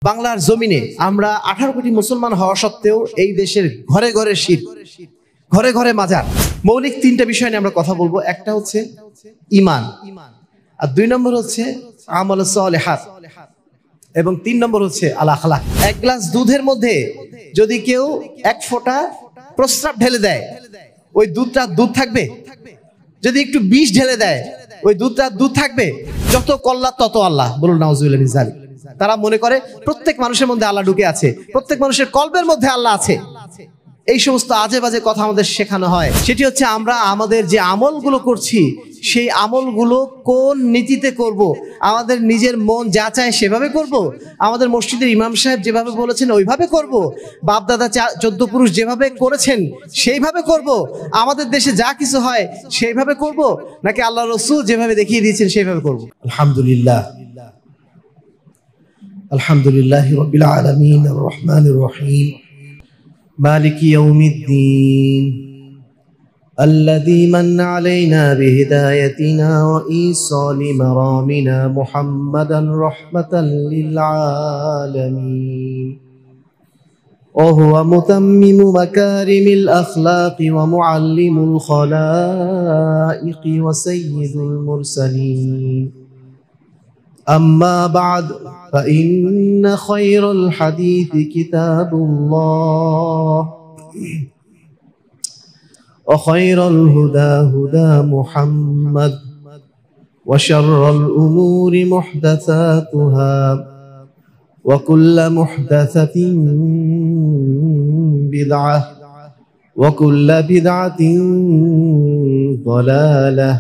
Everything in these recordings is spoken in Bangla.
বাংলার জমিনে আমরা 18 কোটি মুসলমান হওয়া সত্ত্বেও এই দেশের ঘরে ঘরে শিরক, ঘরে ঘরে মাজার। মৌলিক তিনটা বিষয় নিয়ে আমরা কথা বলবো। একটা হচ্ছে ঈমান, আর 2 নম্বর হচ্ছে আমাল সালেহাত, এবং 3 নম্বর হচ্ছে আল আখলাক। এক গ্লাস দুধের মধ্যে যদি কেউ 1 ফোঁটা প্রস্রাব ঢেলে দেয়, ওই দুধটা দুধ থাকবে? যদি একটু বিষ ঢেলে দেয়, ওই দুধটা দুধ থাকবে? যত কল্লা তত আল্লাহ। বলুন নাউজুবিল্লাহ মিন যালিক। তারা মনে করে প্রত্যেক মানুষের মধ্যে আল্লাহ ঢুকে আছে, প্রত্যেক মানুষের কলবের মধ্যে আল্লাহ আছে। এই সমস্ত আজে বাজে কথা আমাদের শেখানো হয়। সেটি হচ্ছে আমরা আমাদের যে আমলগুলো করছি, সেই আমলগুলো কোন নীতিতে করব? আমাদের নিজের মন যা চায় সেভাবে করব? আমাদের মসজিদের ইমাম সাহেব যেভাবে বলেছেন ওইভাবে করব? বাপ দাদা 14 পুরুষ যেভাবে করেছেন সেইভাবে করব? আমাদের দেশে যা কিছু হয় সেইভাবে করব, নাকি আল্লাহ রাসূল যেভাবে দেখিয়ে দিয়েছেন সেইভাবে করব? আলহামদুলিল্লাহ, আলহামদুলিল্লাহি রাব্বিল আলামিন, আর রহমানির রহিম, মালিকি ইয়াউমিদ্দিন, الذي من علينا بهدايتنا وإيصال مرامنا محمدا رحمة للعالمين، وهو متمم مكارم الأخلاق ومعلم الخلائق وسيد المرسلين. أما بعد، فإن خير الحديث كتاب الله، وخير الهدى هدى محمد، وشر الأمور محدثاتها، وكل محدثة بدعة، وكل بدعة ضلالة،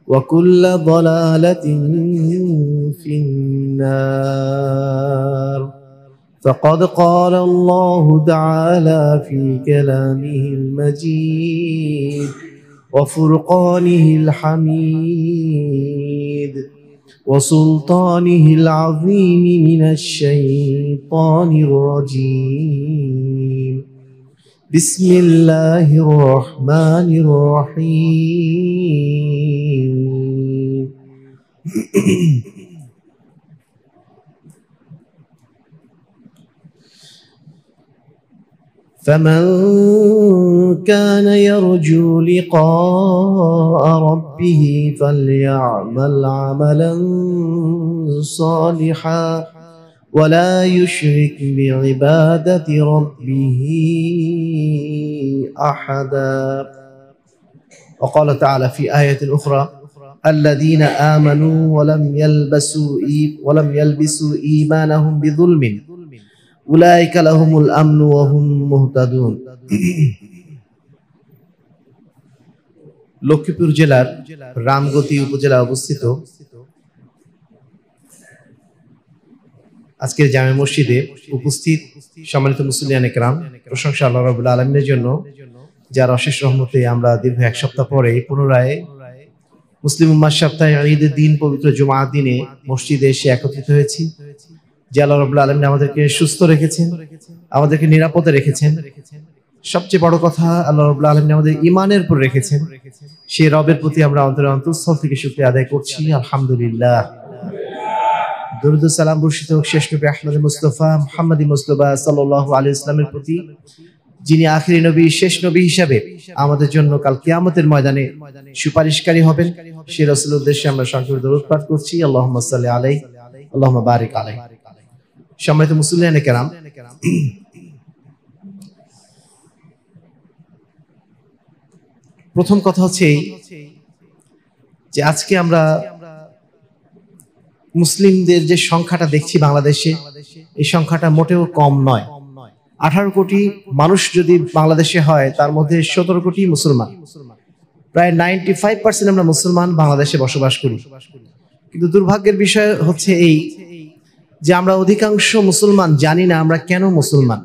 وكل ضلالة في النار. فقد قال الله تعالى في كلامه المجيد وفرقانه الحميد وسلطانه العظيم من الشيطان الرجيم. بسم الله الرحمن الرحيم. فمن كان يرجو لقاء ربه فليعمل عملا صالحا ولا يشرك بعبادة ربه أحدا. وقال تعالى في آية أخرى: الذين آمنوا ولم يلبسوا إيمانهم بظلم উলাইকা লাহুমুল আমনু ওয়া হুম মুহতাদুন। লক্ষ্মীপুর জেলার রামগতি উপজেলা অবস্থিত আজকের জামে মসজিদে উপস্থিত সম্মানিত মুসলিয়ানে কেরাম, প্রশংসা আল্লাহ রাব্বুল আলামিনের জন্য, যার অশেষ রহমতে আমরা দীর্ঘ 1 সপ্তাহ পরে পুনরায় মুসলিম উম্মাহ সপ্তাহে ঈদের দিন পবিত্র জুমার দিনে মসজিদে এসে একত্রিত হয়েছি। যে আল্লাহ রাব্বুল আলামিন আমাদেরকে সুস্থ রেখেছেন, আমাদেরকে নিরাপদে রেখেছেন। সবচেয়ে বড় কথা, আল্লাহ রাব্বুল আলামিন আমাদের ঈমানের উপর রেখেছেন। সেই রবের প্রতি আমরা অন্তরস্থল থেকে শুকরিয়া আদায় করছি। আলহামদুলিল্লাহ। দরুদ ও সালাম বর্ষিত হোক শেষ নবী আহমদ মুস্তাফা মুহাম্মদী মুস্তাফা সাল্লাল্লাহু আলাইহি ওয়াসাল্লামের প্রতি, যিনি আখিরি নবী, শেষ নবী হিসাবে আমাদের জন্য কাল কিয়ামতের ময়দানে সুপারিশকারী হবেন। সেই রাসূলের উদ্দেশ্যে আমরা সংক্ষেপে দরুদ পাঠ করছি। আল্লাহুম্মা সাল্লি আলাইহি আল্লাহুম্মা বারিক আলাইহি। সম্মানিত মুসলিয়ানে কেরাম, প্রথম কথা হচ্ছে এই যে আজকে আমরা মুসলিমদের যে সংখ্যাটা দেখছি বাংলাদেশে, এই সংখ্যাটা মোটেও কম নয়। 18 কোটি মানুষ যদি বাংলাদেশে হয়, তার মধ্যে 17 কোটি মুসলমান। প্রায় 95% আমরা মুসলমান বাংলাদেশে বসবাস করি। কিন্তু দুর্ভাগ্যের বিষয় হচ্ছে এই যে আমরা অধিকাংশ মুসলমান জানি না আমরা কেন মুসলমান।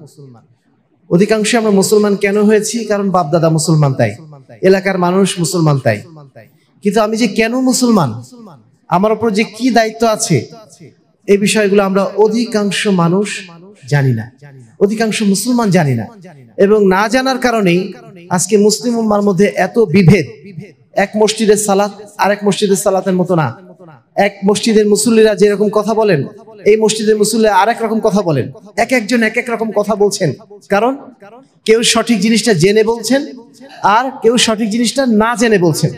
অধিকাংশ আমরা মুসলমান কেন হয়েছি? কারণ বাপদাদা মুসলমান তাই, এলাকার মানুষ মুসলমান তাই। কিন্তু আমি যে কেন মুসলমান, আমার উপর যে কি দায়িত্ব আছে, এই বিষয়গুলো আমরা অধিকাংশ মানুষ জানি না, অধিকাংশ মুসলমান জানি না। এবং না জানার কারণেই আজকে মুসলিম উম্মার মধ্যে এত বিভেদ। এক মসজিদের সালাত আরেক মসজিদের সালাতের মতো না। এক মসজিদের মুসল্লিরা যেরকম কথা বলেন, এই মসজিদের মুসল্লি আরেক রকম কথা বলেন, এক একজন এক এক রকম কথা বলছেন। কারণ কেউ সঠিক জিনিসটা জেনে বলছেন, আর কেউ সঠিক জিনিসটা না জেনে বলছেন।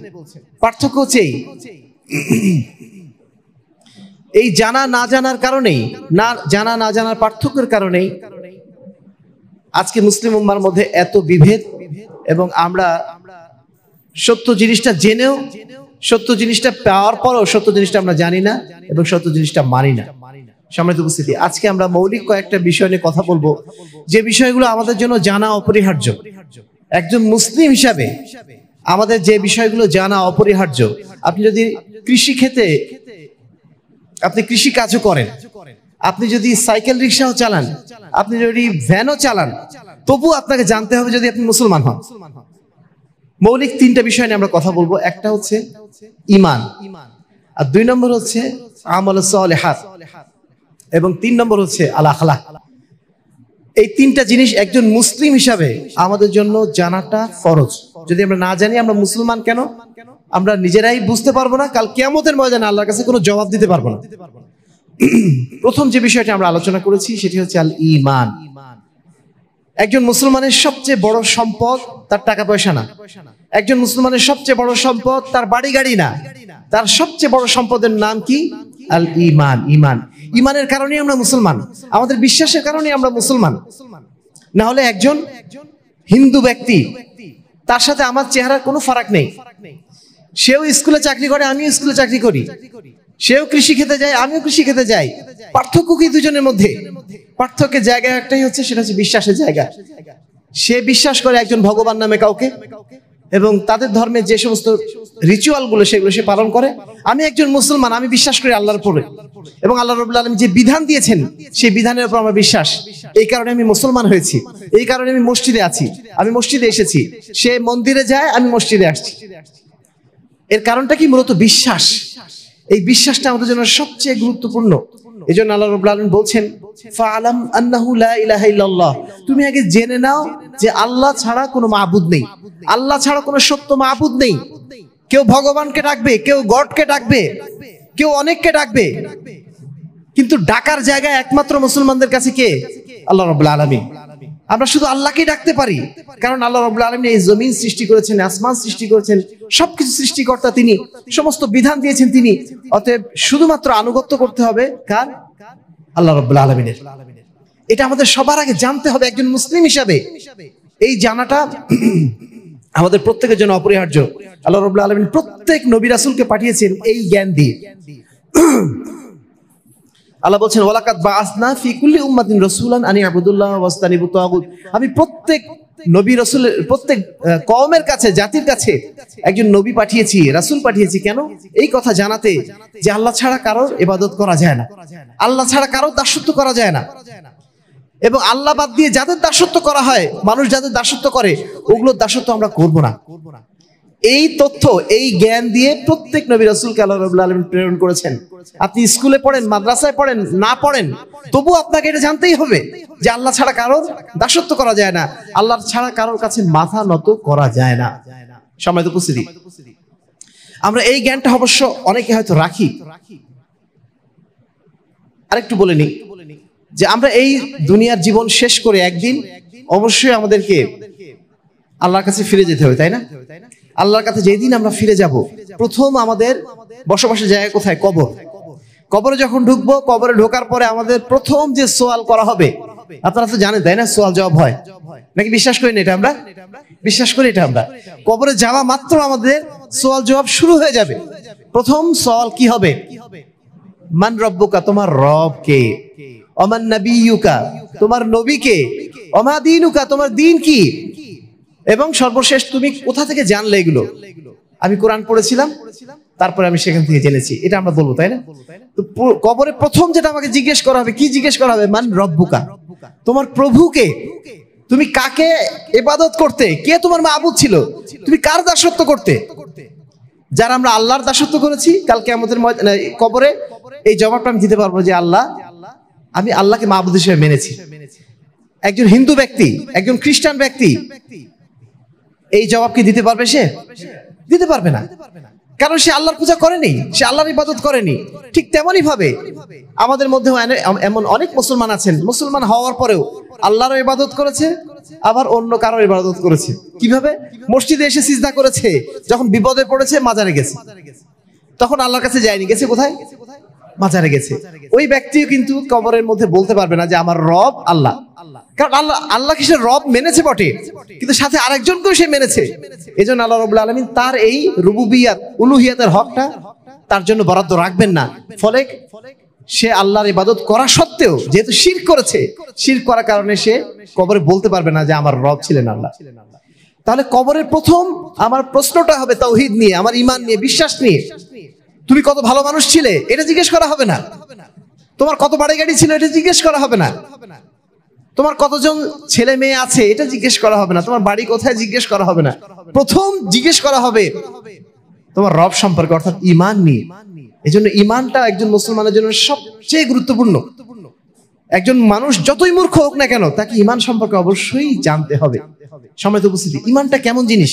পার্থক্য হচ্ছে এই জানা না জানার কারণেই, না জানা না জানার পার্থক্যের কারণেই আজকে মুসলিম উম্মার মধ্যে এত বিভেদ, এবং আমরা সত্য জিনিসটা জেনেও, সত্য জিনিসটা পাওয়ার পরও সত্য জিনিসটা আমরা জানি না এবং সত্য জিনিসটা মানি না। সম্মানিত উপস্থিতি, আজকে আমরা মৌলিক কয়েকটা বিষয় নিয়ে কথা বলবো, যে বিষয়গুলো আমাদের জন্য জানা অপরিহার্য। একজন মুসলিম হিসাবে আমাদের যে বিষয়গুলো জানা অপরিহার্য। আপনি যদি কৃষি ক্ষেত্রে, আপনি কৃষি কাজও করেন, আপনি যদি সাইকেল রিক্সাও চালান, আপনি যদি ভ্যানও চালান, তবু আপনাকে জানতে হবে যদি আপনি মুসলমান হন। মৌলিক তিনটা বিষয় নিয়ে আমরা কথা বলবো। একটা হচ্ছে ঈমান, আর 2 নম্বর হচ্ছে আমাল সালিহাত, এবং 3 নম্বর হচ্ছে আল আখলাক। এই তিনটা জিনিস একজন মুসলিম হিসাবে আমাদের জন্য জানাটা ফরজ। যদি আমরা না জানি আমরা মুসলমান কেন, আমরা নিজেরাই বুঝতে পারবো না, কাল কিয়ামতের ময়দানে আল্লাহর কাছে কোনো জবাব দিতে পারবো না। প্রথম যে বিষয়টা আমরা আলোচনা করেছি সেটি হচ্ছে আল ঈমান। একজন মুসলমানের সবচেয়ে বড় সম্পদ তার টাকা পয়সা না, একজন মুসলমানের সবচেয়ে বড় সম্পদ তার বাড়ি গাড়ি না, তার সবচেয়ে বড় সম্পদের নাম কি? আল ঈমান। ঈমান, ঈমানের কারণেই আমরা মুসলমান, আমাদের বিশ্বাসের কারণেই আমরা মুসলমান। না হলে একজন হিন্দু ব্যক্তি, তার সাথে আমার চেহারার কোনো ফারাক নেই। সেও স্কুলে চাকরি করে, আমিও স্কুলে চাকরি করি, সেও কৃষি খেতে যায়, আমিও কৃষি খেতে যাই। পার্থক্য কি দুজনের মধ্যে? পার্থক্যের জায়গা একটাই হচ্ছে, সেটা হচ্ছে বিশ্বাসের জায়গা। সে বিশ্বাস করে একজন ভগবান নামে কাউকে, এবং তাদের ধর্মের যে সমস্ত রিচুয়াল গুলো সেগুলো সে পালন করে। আমি একজন মুসলমান, আমি বিশ্বাস করি আল্লাহর উপরে, এবং আল্লাহ রাব্বুল আলামিন যে বিধান দিয়েছেন সেই বিধানের উপর আমার বিশ্বাস। এই কারণে আমি মুসলমান হয়েছি, এই কারণে আমি মসজিদে আছি, আমি মসজিদে এসেছি। সে মন্দিরে যায়, আমি মসজিদে আসছি। এর কারণটা কি? মূলত বিশ্বাস। এই বিশ্বাসটা আমাদের জন্য সবচেয়ে গুরুত্বপূর্ণ। এই জন্য আল্লাহ রাব্বুল আলামিন বলছেন, ফাআলাম আন্নাহু লা ইলাহা ইল্লাল্লাহ, তুমি আগে জেনে নাও যে আল্লাহ ছাড়া কোনো মাবুদ নেই, আল্লাহ ছাড়া কোনো সত্য মাবুদ নেই। কেউ ভগবানকে ডাকবে, কেউ গডকে ডাকবে, কেউ অনেককে ডাকবে, কিন্তু ডাকার জায়গায় একমাত্র মুসলমানদের কাছে কে? আল্লাহ রাব্বুল আলামিন। আমরা শুধু আল্লাহকেই ডাকতে পারি, কারণ আল্লাহ রাব্বুল আলামিন এই জমিন সৃষ্টি করেছেন, আসমান সৃষ্টি করেছেন, সবকিছু সৃষ্টিকর্তা তিনি, সমস্ত বিধান দিয়েছেন তিনি। অতএব শুধুমাত্র আনুগত্য করতে হবে কার? আল্লাহ রাব্বুল আলামিনের। এটা আমাদের সবার আগে জানতে হবে একজন মুসলিম হিসাবে। এই জানাটা আমাদের প্রত্যেকের জন্য অপরিহার্য। আল্লাহ রাব্বুল আলামিন প্রত্যেক নবী রাসূলকে পাঠিয়েছেন এই জ্ঞান দিয়ে। আল্লাহ বলছেন, ওয়ালাকাদ বাআসনা ফি কুল্লি উম্মাতিন রাসূলান আন ইয়াবুদুল্লাহ ওয়াস্তানিবুত তাগুত। আমি প্রত্যেক নবী রাসূলের, প্রত্যেক কওমের কাছে, জাতির কাছে একজন নবী পাঠিয়েছি, রাসূল পাঠিয়েছি। কেন? এই কথা জানাতে যে আল্লাহ ছাড়া কারোর ইবাদত করা যায় না, আল্লাহ ছাড়া কারোর দাসত্ব করা যায় না, এবং আল্লাহ বাদ দিয়ে যাদের দাসত্ব করা হয়, মানুষ যাদের দাসত্ব করে, ওগুলোর দাসত্ব আমরা করব না। এই তথ্য, এই জ্ঞান দিয়ে প্রত্যেক নবী রাসূলকে আল্লাহ রাব্বুল আলামিন প্রেরণ করেছেন। আপনি স্কুলে পড়েন, মাদ্রাসায় পড়েন, না পড়েন, তবু আপনাকে এটা জানতেই হবে যে আল্লাহ ছাড়া কারোর দাসত্ব করা যায় না, আল্লাহ ছাড়া কারোর কাছে মাথা নত করা যায় না। সম্মানিত উপস্থিতি, আমরা এই জ্ঞানটা অবশ্য অনেকে হয়তো রাখি। আরেকটু বলে নিই যে আমরা এই দুনিয়ার জীবন শেষ করে একদিন অবশ্যই আমাদেরকে আল্লাহর কাছে ফিরে যেতে হবে, তাই না? আল্লাহর কাছে যেদিন আমরা ফিরে যাব, প্রথম আমাদের বসবাসের জায়গা কোথায়? কবর। কবরে যখন ঢুকবো, কবরে ঢোকার পরে আমাদের প্রথম যে সওয়াল করা হবে, আপনারা তো জানেন তাই না, সওয়াল জবাব হয় নাকি? বিশ্বাস করি না এটা আমরা? বিশ্বাস করি এটা আমরা? কবরে যাওয়া মাত্র আমাদের সওয়াল জবাব শুরু হয়ে যাবে। প্রথম সওয়াল কি হবে? মান রব্বুকা, তোমার রব কে? ওমান নাবিয়ুকা, তোমার নবী কে? ওমা দীনুকা, তোমার দিন কি? এবং সর্বশেষ তুমি কোথা থেকে জানলে এগুলো? আমি কোরআন পড়েছিলাম, তারপরে আমি সেখান থেকে জেনেছি। এটা আমরা বলবো, তাই না? তো কবরে প্রথম যেটা আমাকে জিজ্ঞেস করা হবে, কি জিজ্ঞেস করা হবে? মান রব্বুকা, তোমার প্রভু কে? তুমি কাকে ইবাদত করতে? কে তোমার মাবুদ ছিল? তুমি কার দাসত্ব করতে? যারা আমরা আল্লাহর দাসত্ব করেছি, কাল কিয়ামতের ময়দানে কবরে এই জবাবটা আমি দিতে পারবো যে আল্লাহ, আমি আল্লাহকে মাবুদ হিসেবে মেনেছি। একজন হিন্দু ব্যক্তি, একজন খ্রিস্টান ব্যক্তি এই জবাব কি দিতে পারবে? সে দিতে পারবে না। কারণ সে আল্লাহর পূজা করেনি, সে আল্লাহর ইবাদত করেনি। ঠিক তেমনই ভাবে আমাদের মধ্যেও এমন অনেক মুসলমান আছেন, মুসলমান হওয়ার পরেও আল্লাহর ইবাদত করেছে, আবার অন্য কারোর ইবাদত করেছে। কিভাবে? মসজিদে এসে সিজদা করেছে, যখন বিপদে পড়েছে মাজারে গেছে, তখন আল্লাহর কাছে যায়নি, গেছে কোথায়? মাজারে গেছে। ওই ব্যক্তিও কিন্তু কবরের মধ্যে বলতে পারবে না যে আমার রব আল্লাহ, কারণ আল্লাহ কি সে রব মেনেছে বটে, কিন্তু সাথে আরেকজনকেও সে মেনেছে। এজন্য আল্লাহ রাব্বুল আলামিন তার এই রুবুবিয়াত উলুহিয়াতের হকটা তার জন্য বরাদ্দ রাখবেন না। ফলে সে আল্লাহর ইবাদত করা সত্ত্বেও যেহেতু শিরক করেছে, শিরক করার কারণে সে কবরে বলতে পারবে না যে আমার রব ছিলেন আল্লাহ। তাহলে কবরের প্রথম আমার প্রশ্নটা হবে তাওহীদ নিয়ে, আমার ঈমান নিয়ে, বিশ্বাস নিয়ে। তুমি কত ভালো মানুষ ছিলে এটা জিজ্ঞেস করা হবে না, তোমার কত বাড়ি গাড়ি ছিল এটা জিজ্ঞেস করা হবে না, তোমার কতজন ছেলে মেয়ে আছে এটা জিজ্ঞেস করা হবে না, তোমার বাড়ি কোথায় জিজ্ঞেস করা হবে না। প্রথম জিজ্ঞেস করা হবে তোমার রব সম্পর্কে, অর্থাৎ ঈমান নিয়ে। এজন্য ঈমানটা একজন মুসলমানের জন্য সবচেয়ে গুরুত্বপূর্ণ। একজন মানুষ যতই মূর্খ হোক না কেন, তাকে ঈমান সম্পর্কে অবশ্যই জানতে হবে। সম্মানিত উপস্থিতি, ঈমানটা কেমন জিনিস?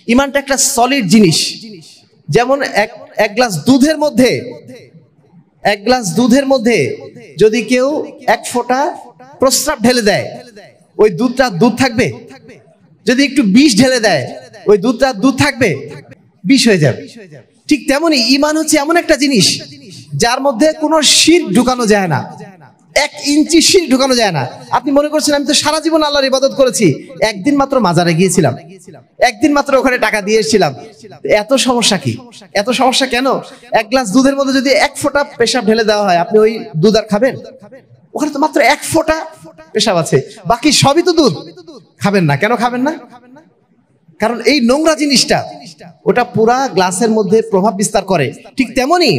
ঈমানটা একটা সলিড জিনিস। যেমন এক গ্লাস দুধের মধ্যে যদি কেউ এক ফোঁটা প্রস্রাব ঢেলে দেয়, ওই দুধটা দুধ থাকবে? যদি একটু বিষ ঢেলে দেয়, ওই দুধটা দুধ থাকবে? বিষ হয়ে যাবে। ঠিক তেমনি ঈমান হচ্ছে এমন একটা জিনিস যার মধ্যে কোনো শিরক ঢুকানো যায় না, 1 ইঞ্চি শিরক ঢুকানো যায় না। আপনি মনে করছেন আমি তো সারা জীবন আল্লাহর ইবাদত করেছি, একদিন মাত্র মাজারে গিয়েছিলাম, একদিন মাত্র ওখানে টাকা দিয়ে এসেছিলাম, এত সমস্যা কি? এত সমস্যা কেন? এক গ্লাস দুধের মধ্যে যদি 1 ফোঁটা পেশাব ঢেলে দেওয়া হয়, আপনি ওই দুধ আর খাবেন? ওখানে তো মাত্র 1 ফোঁটা পেশাব আছে, বাকি সবই তো দুধ। খাবেন না। কেন খাবেন না? কারণ এই নোংরা জিনিসটা ওটা পুরা গ্লাসের মধ্যে প্রভাব বিস্তার করে। ঠিক তেমনি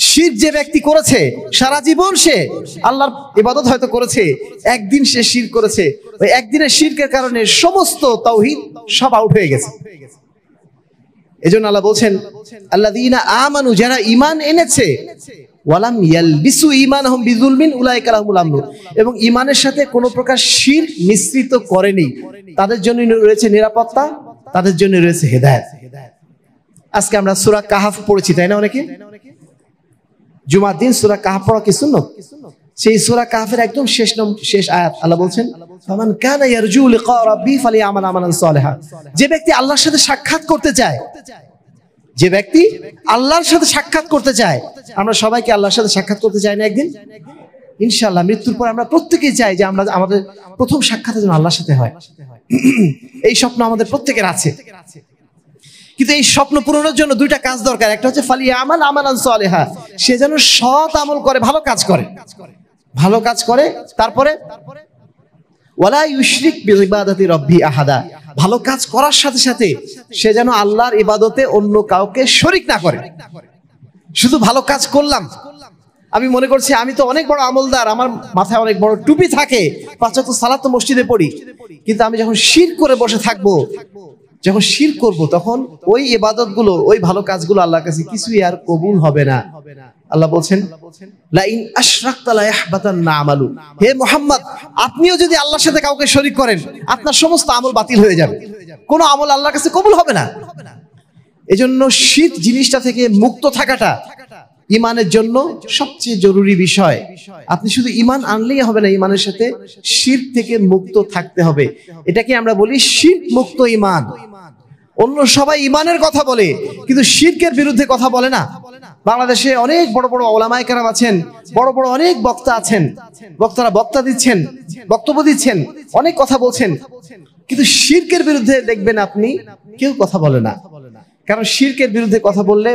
শিরক যে ব্যক্তি করেছে, সারা জীবন সে আল্লাহর ইবাদত হয়তো করেছে, একদিন সে শিরক করেছে, ওই একদিনের শিরকের কারণে সমস্ত তাওহীদ সব আউট হয়ে গেছে। এজন্য আল্লাহ বলছেন আল্লাযীনা আমানু, যারা ঈমান এনেছে, ওয়ালাম ইয়ালবিসু ঈমানহুম বিযুলমিন উলাইকা লাহুমুল আমন, এবং ঈমানের সাথে কোনো প্রকার শিরক মিশ্রিত করেনি, তাদের জন্য রয়েছে নিরাপত্তা, তাদের জন্য রয়েছে হেদায়েত। আজকে আমরা সূরা কাহফ পড়েছি, তাই না? অনেকে জুমার দিন সূরা কাহফ পড়া কি সুন্নাত? সেই সূরা কাহফের একদম শেষ আয়াত আল্লাহ বলছেন ফামান কানা ইয়ারজু লিকা রাব্বি ফালিয়ামাল আমালান সালিহা। যে ব্যক্তি আল্লাহর সাথে সাক্ষাৎ করতে চায়, যে ব্যক্তি আল্লাহর সাথে সাক্ষাৎ করতে চায়, আমরা সবাইকে আল্লাহর সাথে সাক্ষাৎ করতে চাই না একদিন? ইনশাআল্লাহ মৃত্যুর পর আমরা প্রত্যেকেই চাই যে আমাদের প্রথম সাক্ষাৎ যেন আল্লাহর সাথে হয়। এই স্বপ্ন আমাদের প্রত্যেকের আছে, কিন্তু এই স্বপ্ন পূরণের জন্য 2টা কাজ দরকার। একটা হচ্ছে ফালিয়ামাল আমালান সালিহা, সে যেন সৎ আমল করে, ভালো কাজ করে, তারপরে ওয়ালা ইউশরিক বিইবাদাতি রাব্বি আহাদা, ভালো কাজ করার সাথে সাথে সে যেন আল্লাহর ইবাদতে অন্য কাউকে শরীক না করে। শুধু ভালো কাজ করলাম, আমি মনে করছি আমি তো অনেক বড় আমলদার, আমার মাথায় অনেক বড় টুপি থাকে, 5 ওয়াক্ত সালাত তো মসজিদে পড়ি, কিন্তু আমি যখন শিরক করে বসে থাকবো, যখন শিরক করব, তখন ওই ইবাদতগুলো, ওই ভালো কাজগুলো আল্লাহর কাছে কিছুই আর কবুল হবে না। আল্লাহ বলছেন লা ইন আশরাকতা লা ইয়াহবাতান্না আমালু, হে মুহাম্মদ, আপনিও যদি আল্লাহর সাথে কাউকে শরীক করেন, আপনার সমস্ত আমল বাতিল হয়ে যাবে, কোনো আমল আল্লাহর কাছে কবুল হবে না। এজন্য শিরক জিনিসটা থেকে মুক্ত থাকাটা ঈমানের জন্য সবচেয়ে জরুরি বিষয়। আপনি শুধু ঈমান আনলেই হবে না, ঈমানের সাথে শিরক থেকে মুক্ত থাকতে হবে। এটাকে আমরা বলি শিরক মুক্ত ঈমান। অন্য সবাই ঈমানের কথা বলে, কিন্তু শিরকের বিরুদ্ধে কথা বলে না। বাংলাদেশে অনেক বড় বড় ওলামায়ে কেরাম আছেন, বড় বড় অনেক বক্তা আছেন, বক্তারা বক্তব্য দিচ্ছেন, অনেক কথা বলছেন, কিন্তু শিরকের বিরুদ্ধে দেখবেন আপনি কেউ কথা বলে না। কারণ শিরকের বিরুদ্ধে কথা বললে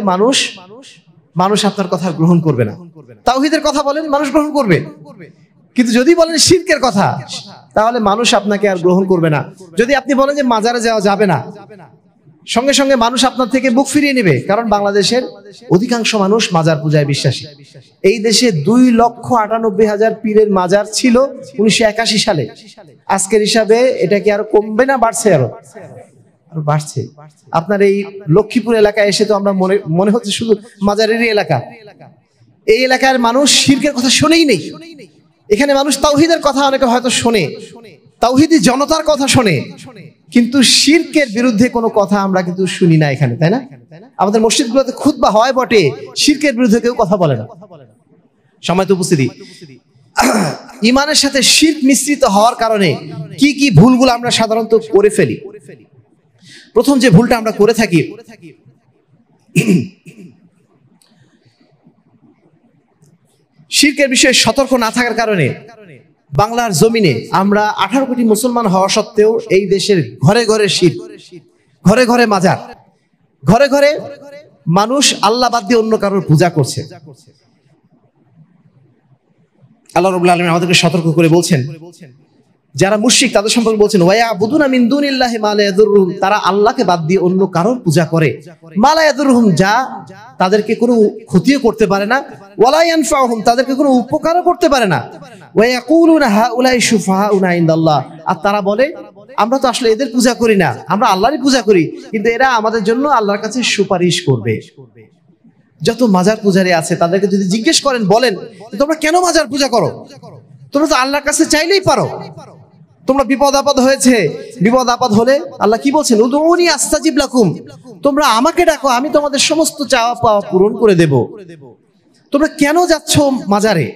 মানুষ আপনার কথা গ্রহণ করবে না। তাওহীদের কথা বলেন, মানুষ গ্রহণ করবে, কিন্তু যদি বলেন শিরকের কথা, তাহলে মানুষ আপনাকে আর গ্রহণ করবে না। যদি আপনি বলেন যে মাজারে যাওয়া যাবে না, সঙ্গে সঙ্গে মানুষ আপনার থেকে মুখ ফিরিয়ে নেবে। কারণ বাংলাদেশের অধিকাংশ মানুষ মাজার পূজায় বিশ্বাসী। এই দেশে 2,98,000 পীরের মাজার ছিল 1981 সালে। আজকের হিসাবে এটা কি আরো কমবে না বাড়ছে? আরো বাড়ছে। আপনার এই লক্ষ্মীপুর এলাকায় এসে তো আমরা মনে হচ্ছে শুধু মাজারেরই এলাকা। এই এলাকার মানুষ শিরকের কথা শোনেই নেই। এখানে মানুষ তাওহীদের কথা অনেকে হয়তো শোনে, তাওহীদি জনতার কথা শোনে, কিন্তু শিরকের বিরুদ্ধে কোনো কথা আমরা কিন্তু শুনি না এখানে, তাই না? আমাদের মসজিদগুলোতে খুতবা হয় বটে, শিরকের বিরুদ্ধে কেউ কথা বলে না। সম্মানিত উপস্থিতি, ঈমানের সাথে শিরক মিশ্রিত হওয়ার কারণে কি কি ভুলগুলো আমরা সাধারণত করে ফেলি। প্রথম যে ভুলটা আমরা করে থাকি, শিরকের বিষয়ে সতর্ক না থাকার কারণে বাংলার জমিনে আমরা 18 কোটি মুসলমান হওয়া সত্ত্বেও এই দেশের ঘরে ঘরে শিরক, ঘরে ঘরে মাজার, ঘরে ঘরে মানুষ আল্লাহ বাদ দিয়ে অন্য কারোর পূজা করছে। আল্লাহ রাব্বুল আলামিন আমাদেরকে সতর্ক করে বলছেন, যারা মুশরিক তাদের সম্পর্কে বলছেন, ওয়ায়াবুদুনা মিন দুনিল্লাহি মা লা ইয়াদুররুহুম, তারা আল্লাহকে বাদ দিয়ে অন্য কারোর পূজা করে, মা লা ইয়াদুররুহুম, যা তাদেরকে কোনো ক্ষতিও করতে পারে না, ওয়ালা ইয়ানফাউহুম, তাদেরকে কোনো উপকারও করতে পারে না, ওয়ায়াকুলুনা হাউলাই শুফাহাউনা ইনদাল্লাহ, আর তারা বলে আমরা তো আসলে এদের পূজা করি না, আমরা আল্লাহরই পূজা করি, কিন্তু এরা আমাদের জন্য আল্লাহর কাছে সুপারিশ করবে। যত মাজার পূজারী আছে তাদেরকে যদি জিজ্ঞেস করেন, বলেন তোমরা কেন মাজার পূজা করো? তোমরা তো আল্লাহর কাছে চাইলেই পারো। তোমরা বিপদ আপদ হয়েছে, বিপদ আপদ হলে আল্লাহ কি বলছেন, উদউনি আস্তাজিব লাকুম, তোমরা আমাকে ডাকো, আমি তোমাদের সমস্ত চাওয়া পাওয়া পূরণ করে দেব। তোমরা কেন যাচ্ছ মাজারে?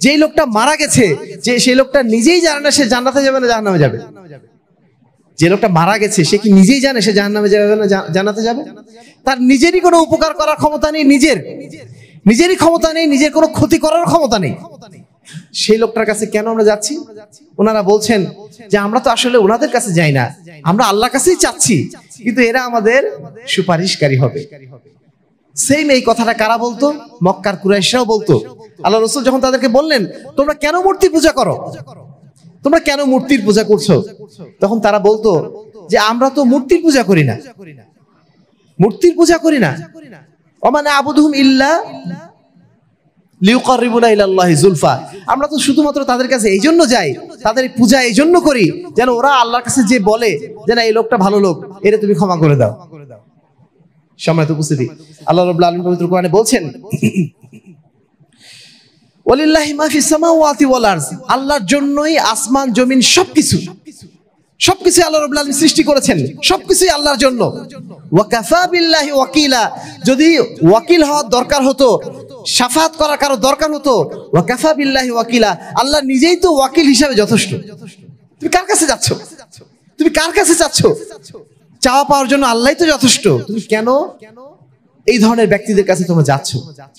যেই লোকটা মারা গেছে, যে সেই লোকটা নিজেই জানে না সে জান্নাতে যাবে না জাহান্নামে যাবে। যে লোকটা মারা গেছে সে কি নিজেই জানে সে জাহান্নামে যাবে না জান্নাতে যাবে? তার নিজেরই কোনো উপকার করার ক্ষমতা নেই, নিজেরই ক্ষমতা নেই, নিজের কোনো ক্ষতি করার ক্ষমতা নেই। সেই লোকটার কাছে কেন আমরা যাচ্ছি? ওনারা বলছেন যে আমরা তো আসলে ওনাদের কাছে যাই না, আমরা আল্লাহর কাছেই চাচ্ছি, কিন্তু এরা আমাদের সুপারিশকারী হবে। সেম এই কথাটা কারা বলতো? মক্কার কুরাইশরাও বলতো। আল্লাহ রাসূল যখন তাদেরকে বললেন তোমরা কেন মূর্তি পূজা করো, তোমরা কেন মূর্তির পূজা করছো, তখন তারা বলতো যে আমরা তো মূর্তির পূজা করি না, মূর্তির পূজা করি না, ওমানা আবুদুহুম ইল্লা লিউকাররিবুনা ইলাল্লাহি যুলফা, আমরা তো শুধুমাত্র তাদের কাছে এই জন্য যাই, তাদের পূজা এই জন্য করি যেন ওরা আল্লাহর কাছে যে বলে যে না এই লোকটা ভালো লোক, এর তুমি ক্ষমা করে দাও। সম্মানিত উপস্থিতি, আল্লাহ রাব্বুল আলামিন পবিত্র কোরআনে বলছেন, ওয়ালিল্লাহি মা ফিস সামাওয়াতি ওয়াল আরদ, আল্লাহর জন্যই আসমান জমিন সবকিছু আল্লাহ রাব্বুল আলামিন সৃষ্টি করেছেন, সবকিছুই আল্লাহর জন্য। ওয়া কাফা বিল্লাহি ওয়াকিলা, যদি ওয়াকিল হওয়ার দরকার হতো, শাফাত করার কারো দরকার হতো, ওয়া কাফা বিল্লাহি ওয়াকিলা, আল্লাহ নিজেই তো ওয়াকিল হিসাবে যথেষ্ট। তুমি কার কাছে যাচ্ছ? তুমি কার কাছে যাচ্ছ? চাওয়া পাওয়ার জন্য আল্লাহই তো যথেষ্ট, তুমি কেন এই ধরনের ব্যক্তিদের কাছে তোমরা যাচ্ছ?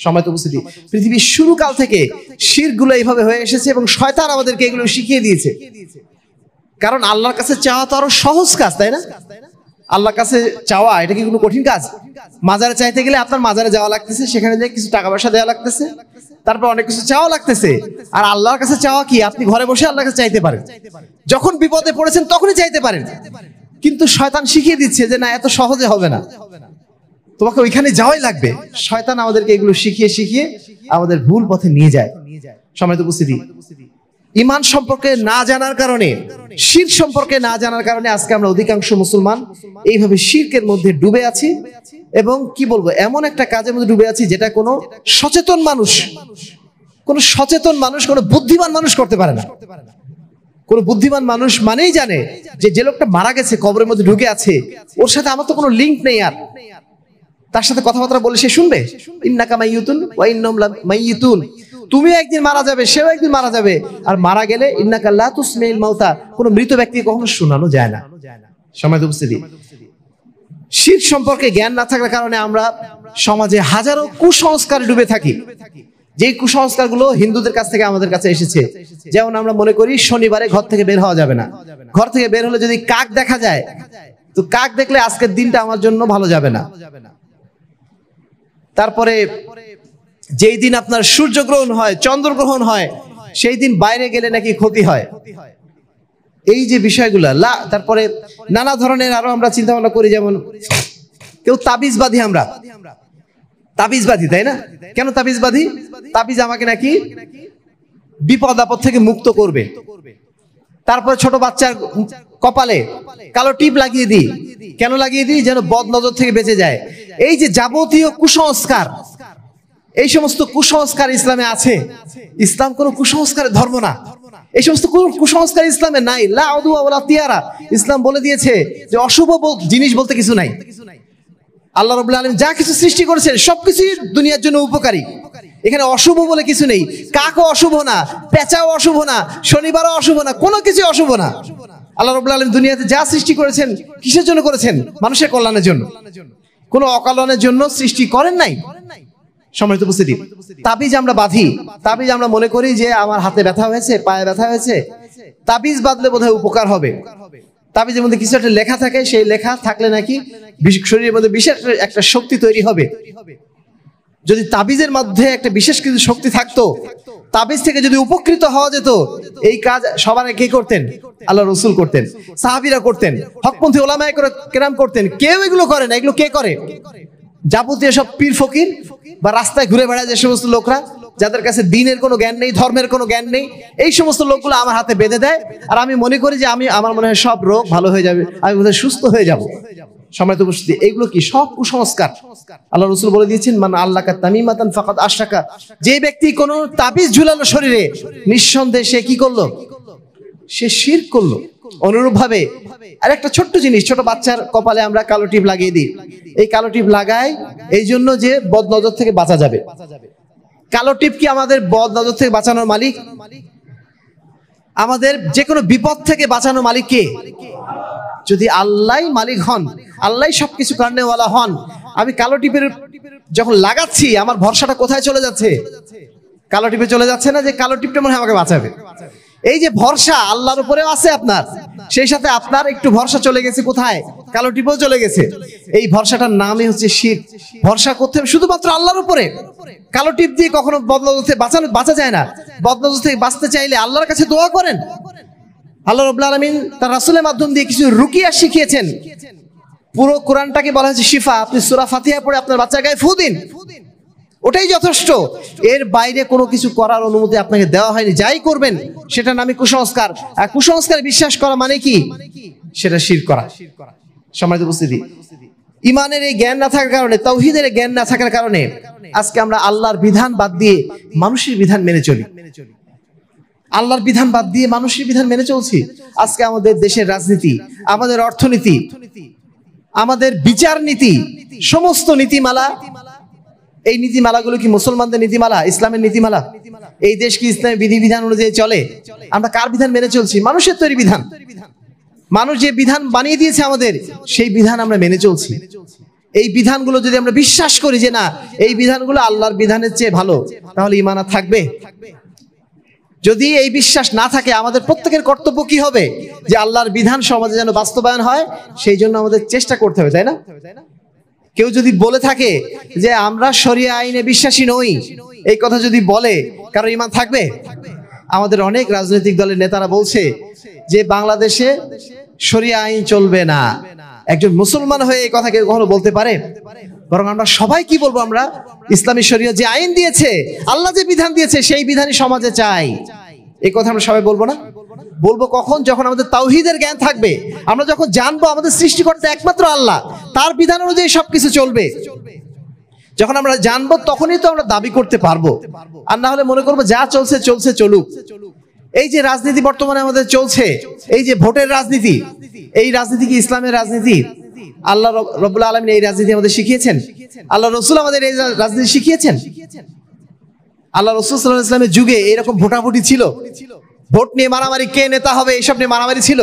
সম্মানিত উপস্থিতি, পৃথিবীর শুরুকাল থেকে শিরকগুলো এইভাবে হয়ে এসেছে এবং শয়তান আমাদেরকে এগুলো শিখিয়ে দিয়েছে। কারণ আল্লাহর কাছে চাওয়া তো আরো সহজ কাজ, তাই না? আল্লাহর কাছে চাওয়া এটা কি কোনো কঠিন কাজ? মাজারে চাইতে গেলে আপনার মাজারে যাওয়া লাগতেছে, সেখানে যে কিছু টাকা পয়সা দেওয়া লাগতেছে, তারপর অনেক কিছু চাওয়া লাগতেছে। আর আল্লাহর কাছে চাওয়া কি? আপনি ঘরে বসে আল্লাহর কাছে চাইতে পারেন, যখন বিপদে পড়েছেন তখনই চাইতে পারেন। কিন্তু শয়তান শিখিয়ে দিচ্ছে যে না, এত সহজে হবে না, তোমাকে ওইখানে যাওয়াই লাগবে। শয়তান আমাদেরকে এগুলো শিখিয়ে আমাদের ভুল পথে নিয়ে যায়। সম্মানিত উপস্থিতি, ঈমান সম্পর্কে না জানার কারণে, শিরক সম্পর্কে না জানার কারণে আজকে আমরা অধিকাংশ মুসলমান এইভাবে শিরকের মধ্যে ডুবে আছি এবং কি বলবো, এমন একটা কাজের মধ্যে ডুবে আছি যেটা কোনো সচেতন মানুষ, কোনো বুদ্ধিমান মানুষ করতে পারে না। কোন বুদ্ধিমান মানুষ মানেই জানে যে লোকটা মারা গেছে, কবরের মধ্যে ঢুকে আছে, ওর সাথে আমার তো কোনো লিঙ্ক নেই, আর তার সাথে কথাবার্তা বলে সে শুনবে? ইন্নাকা মাইয়িতুন ওয়া ইন্নাহুম লামাইয়িতুন, তুমি একদিন মারা যাবে, সেও একদিন মারা যাবে, আর মারা গেলে ইন্নাকা লা তুসমিউল মাউতা, কোনো মৃত ব্যক্তিকে কখনো শোনানো যায় না। সম্মানিত উপস্থিতি, শিরক সম্পর্কে জ্ঞান না থাকার কারণে আমরা সমাজে হাজারো কুসংস্কারে ডুবে থাকি, যে কুসংস্কারগুলো হিন্দুদের কাছ থেকে আমাদের কাছে এসেছে। যেমন আমরা মনে করি শনিবারে ঘর থেকে বের হওয়া যাবে না, ঘর থেকে বের হলে যদি কাক দেখা যায় তো কাক দেখলে আজকের দিনটা আমার জন্য ভালো যাবে না। তারপরে যেই দিন আপনার সূর্যগ্রহণ হয়, চন্দ্রগ্রহণ হয়, সেই দিন বাইরে গেলে নাকি ক্ষতি হয়। এই যে বিষয়গুলা, তারপরে নানা ধরনের আরো আমরা চিন্তা ভাবনা করি, যেমন কেউ তাবিজ বাঁধি, আমরা তাবিজ বাঁধি, তাই না? কেন তাবিজ বাঁধি? তাবিজ আমাকে নাকি বিপদ আপদ থেকে মুক্ত করবে। তারপরে ছোট বাচ্চার কপালে কালো টিপ লাগিয়ে দিই, কেন লাগিয়ে দিই? যেন বদ নজর থেকে বেঁচে যায়। এই যে যাবতীয় কুসংস্কার, এই সমস্ত কুসংস্কার ইসলামে আছে। ইসলাম কোনো কুসংস্কারের ধর্ম না, এই সমস্ত কুসংস্কার ইসলামে নাই। লা উদওয়া ওয়ালা তিয়ারা। ইসলাম বলে দিয়েছে যে অশুভ জিনিস বলতে কিছু নাই। আল্লাহ রাব্বুল আলামিন যা কিছু সৃষ্টি করেছেন সবকিছুই দুনিয়ার জন্য উপকারী। এখানে অশুভ বলে কিছু নেই। কাকও অশুভ না, পেঁচাও অশুভ না, শনিবারও অশুভ না, কোনো কিছু অশুভ না। আল্লাহ রাব্বুল আলামিন দুনিয়াতে যা সৃষ্টি করেছেন কিসের জন্য করেছেন? মানুষের কল্যাণের জন্য, কোনো অকল্যাণের জন্য সৃষ্টি করেন নাই। সম্মানিত উপস্থিতি, তাবিজ আমরা বাঁধি, তাবিজ আমরা মনে করি যে আমার হাতে ব্যথা হয়েছে, পায়ে ব্যথা হয়েছে, তাবিজ বাঁধলে বোধহয় উপকার হবে। তাবিজের মধ্যে কিছু একটা লেখা থাকে, সেই লেখা থাকলে নাকি শরীরের মধ্যে বিশেষ একটা শক্তি তৈরি হবে। যদি তাবিজের মধ্যে একটা বিশেষ কিছু শক্তি থাকতো, তাবিজ থেকে যদি উপকৃত হওয়া যেত, এই কাজ সবার কে করতেন? আল্লাহ রসুল করতেন, সাহাবীরা করতেন, হকপন্থী ওলামায়ে কেরাম করতেন। কেউ এগুলো করে না। এগুলো কে করে? যাবতীয় সব পীর ফকির বা রাস্তায় ঘুরে বেড়ায় যে সমস্ত লোকরা, যাদের কাছে দ্বীনের কোনো জ্ঞান নেই, ধর্মের কোনো জ্ঞান নেই, এই সমস্ত লোকগুলো আমার হাতে বেঁধে দেয়। আর আমি মনে করি যে আমার মনে হয় সব রোগ ভালো হয়ে যাবে, আমি বোধহয় সুস্থ হয়ে যাব। সম্মানিত উপস্থিতি, এইগুলো কি? সব কুসংস্কার। আল্লাহ রাসূল বলে দিয়েছেন, মান আল্লাকা তামিমাতান ফাকাদ আশরাকা। যে ব্যক্তি কোনো তাবিজ ঝুলালো শরীরে, নিঃসন্দেহে সে কি করলো? সে শিরক করলো। অনুরূপ ভাবে আর একটা ছোট্ট জিনিস, ছোট বাচ্চার কপালে আমরা কালো টিপ লাগিয়ে দিই। এই কালো টিপ লাগাই এই জন্য যে বদ নজর থেকে বাঁচা যাবে। কালো টিপ কি আমাদের বদ নজর থেকে বাঁচানোর মালিক? আমাদের যে কোনো বিপদ থেকে বাঁচানোর মালিক কে? যদি আল্লাহই মালিক হন, আল্লাহই সবকিছু কারণেওয়ালা হন, আমি কালো টিপের যখন লাগাচ্ছি আমার ভরসাটা কোথায় চলে যাচ্ছে? কালো টিপে চলে যাচ্ছে না যে কালো টিপটা মনে হয় আমাকে বাঁচাবে। এই যে ভরসা আল্লাহর উপরেও আছে আপনার, সেই সাথে আপনার একটু ভরসা চলে গেছে কোথায়? কালো টিপেও চলে গেছে। এই ভরসাটার নামই হচ্ছে শিরক। ভরসা করতে হবে শুধুমাত্র আল্লাহর উপরে। কালো টিপ দিয়ে কখনো বদনজর থেকে বাঁচা যায় না। বদনজর থেকে বাঁচতে চাইলে আল্লাহর কাছে দোয়া করেন। আল্লাহ রাব্বুল আলামিন তার রাসূলের মাধ্যম দিয়ে কিছু রুকিয়া শিখিয়েছেন। পুরো কোরআনটাকে বলা হয়েছে শিফা। আপনি সূরা ফাতিহা পড়ে আপনার বাচ্চার গায়ে ফু দিন, ওটাই যথেষ্ট। এর বাইরে কোনো কিছু করার অনুমতি আপনাকে দেওয়া হয়নি। যাই করবেন সেটার নামে কুসংস্কার। আর কুসংস্কারে বিশ্বাস করা মানে কি? সেটা শিরক করা। সম্মানিত উপস্থিতি, ইমানের এই জ্ঞান না থাকার কারণে, তাওহীদের জ্ঞান না থাকার কারণে আজকে আমরা আল্লাহর বিধান বাদ দিয়ে মানুষের বিধান মেনে চলি। আল্লাহর বিধান বাদ দিয়ে মানুষের বিধান মেনে চলছি। আজকে আমাদের দেশের রাজনীতি, আমাদের অর্থনীতি, আমাদের বিচার নীতি, সমস্ত নীতিমালা, এই নীতিমালাগুলো কি মুসলমানদের নীতিমালা? ইসলামের নীতিমালা? এই দেশ কি ইসলামের বিধিবিধান অনুযায়ী চলে? আমরা কার বিধান মেনে চলছি? মানুষের তৈরি বিধান। মানুষ যে বিধান বানিয়ে দিয়েছে আমাদের, সেই বিধান আমরা মেনে চলছি। এই বিধানগুলো যদি আমরা বিশ্বাস করি যে না, এই বিধানগুলো আল্লাহর বিধানের চেয়ে ভালো, তাহলে ঈমান থাকবে। যদি এই বিশ্বাস না থাকে, আমাদের প্রত্যেকের কর্তব্য কি হবে? যে আল্লাহর বিধান সমাজে যেন বাস্তবায়ন হয়, সেই জন্য আমাদের চেষ্টা করতে হবে, তাই না? কেউ যদি বলে থাকে যে আমরা শরিয়া আইনে বিশ্বাসী নই, এই কথা যদি বলে, কারো ঈমান থাকবে? আমাদের অনেক রাজনৈতিক দলের নেতারা বলছে যে বাংলাদেশে শরিয়া আইন চলবে না। একজন মুসলমান হয়ে এই কথা কেউ কখনো বলতে পারে? বরং আমরা সবাই কি বলবো? আমরা ইসলামী শরিয়া যে আইন দিয়েছে, আল্লাহ যে বিধান দিয়েছে, সেই বিধানই সমাজে চাই। এই কথা আমরা সবাই বলবো না? বলবো কখন? যখন আমাদের তাওহীদের জ্ঞান থাকবে। আমরা যখন জানবো আমাদের সৃষ্টিকর্তা একমাত্র আল্লাহ, তার বিধান অনুযায়ী সবকিছু চলবে। যখন আমরা জানবো তখনই তো আমরা দাবি করতে পারবো। আর না হলে মনে করবো যা চলছে চলছে, চলুক। এই যে রাজনীতি বর্তমানে আমাদের চলছে, এই যে ভোটের রাজনীতি, এই রাজনীতি কি ইসলামের রাজনীতি? আল্লাহ রাব্বুল আলামিন এই রাজনীতি আমাদের শিখিয়েছেন? আল্লাহ রাসূল আমাদের এই রাজনীতি শিখিয়েছেন? আল্লাহ রাসূল সাল্লাল্লাহু আলাইহি ওয়াসাল্লামের যুগে এরকম ভোটাভুটি ছিল? ভোট নিয়ে মারামারি, কে নেতা হবে, এইসব নিয়ে মারামারি ছিল?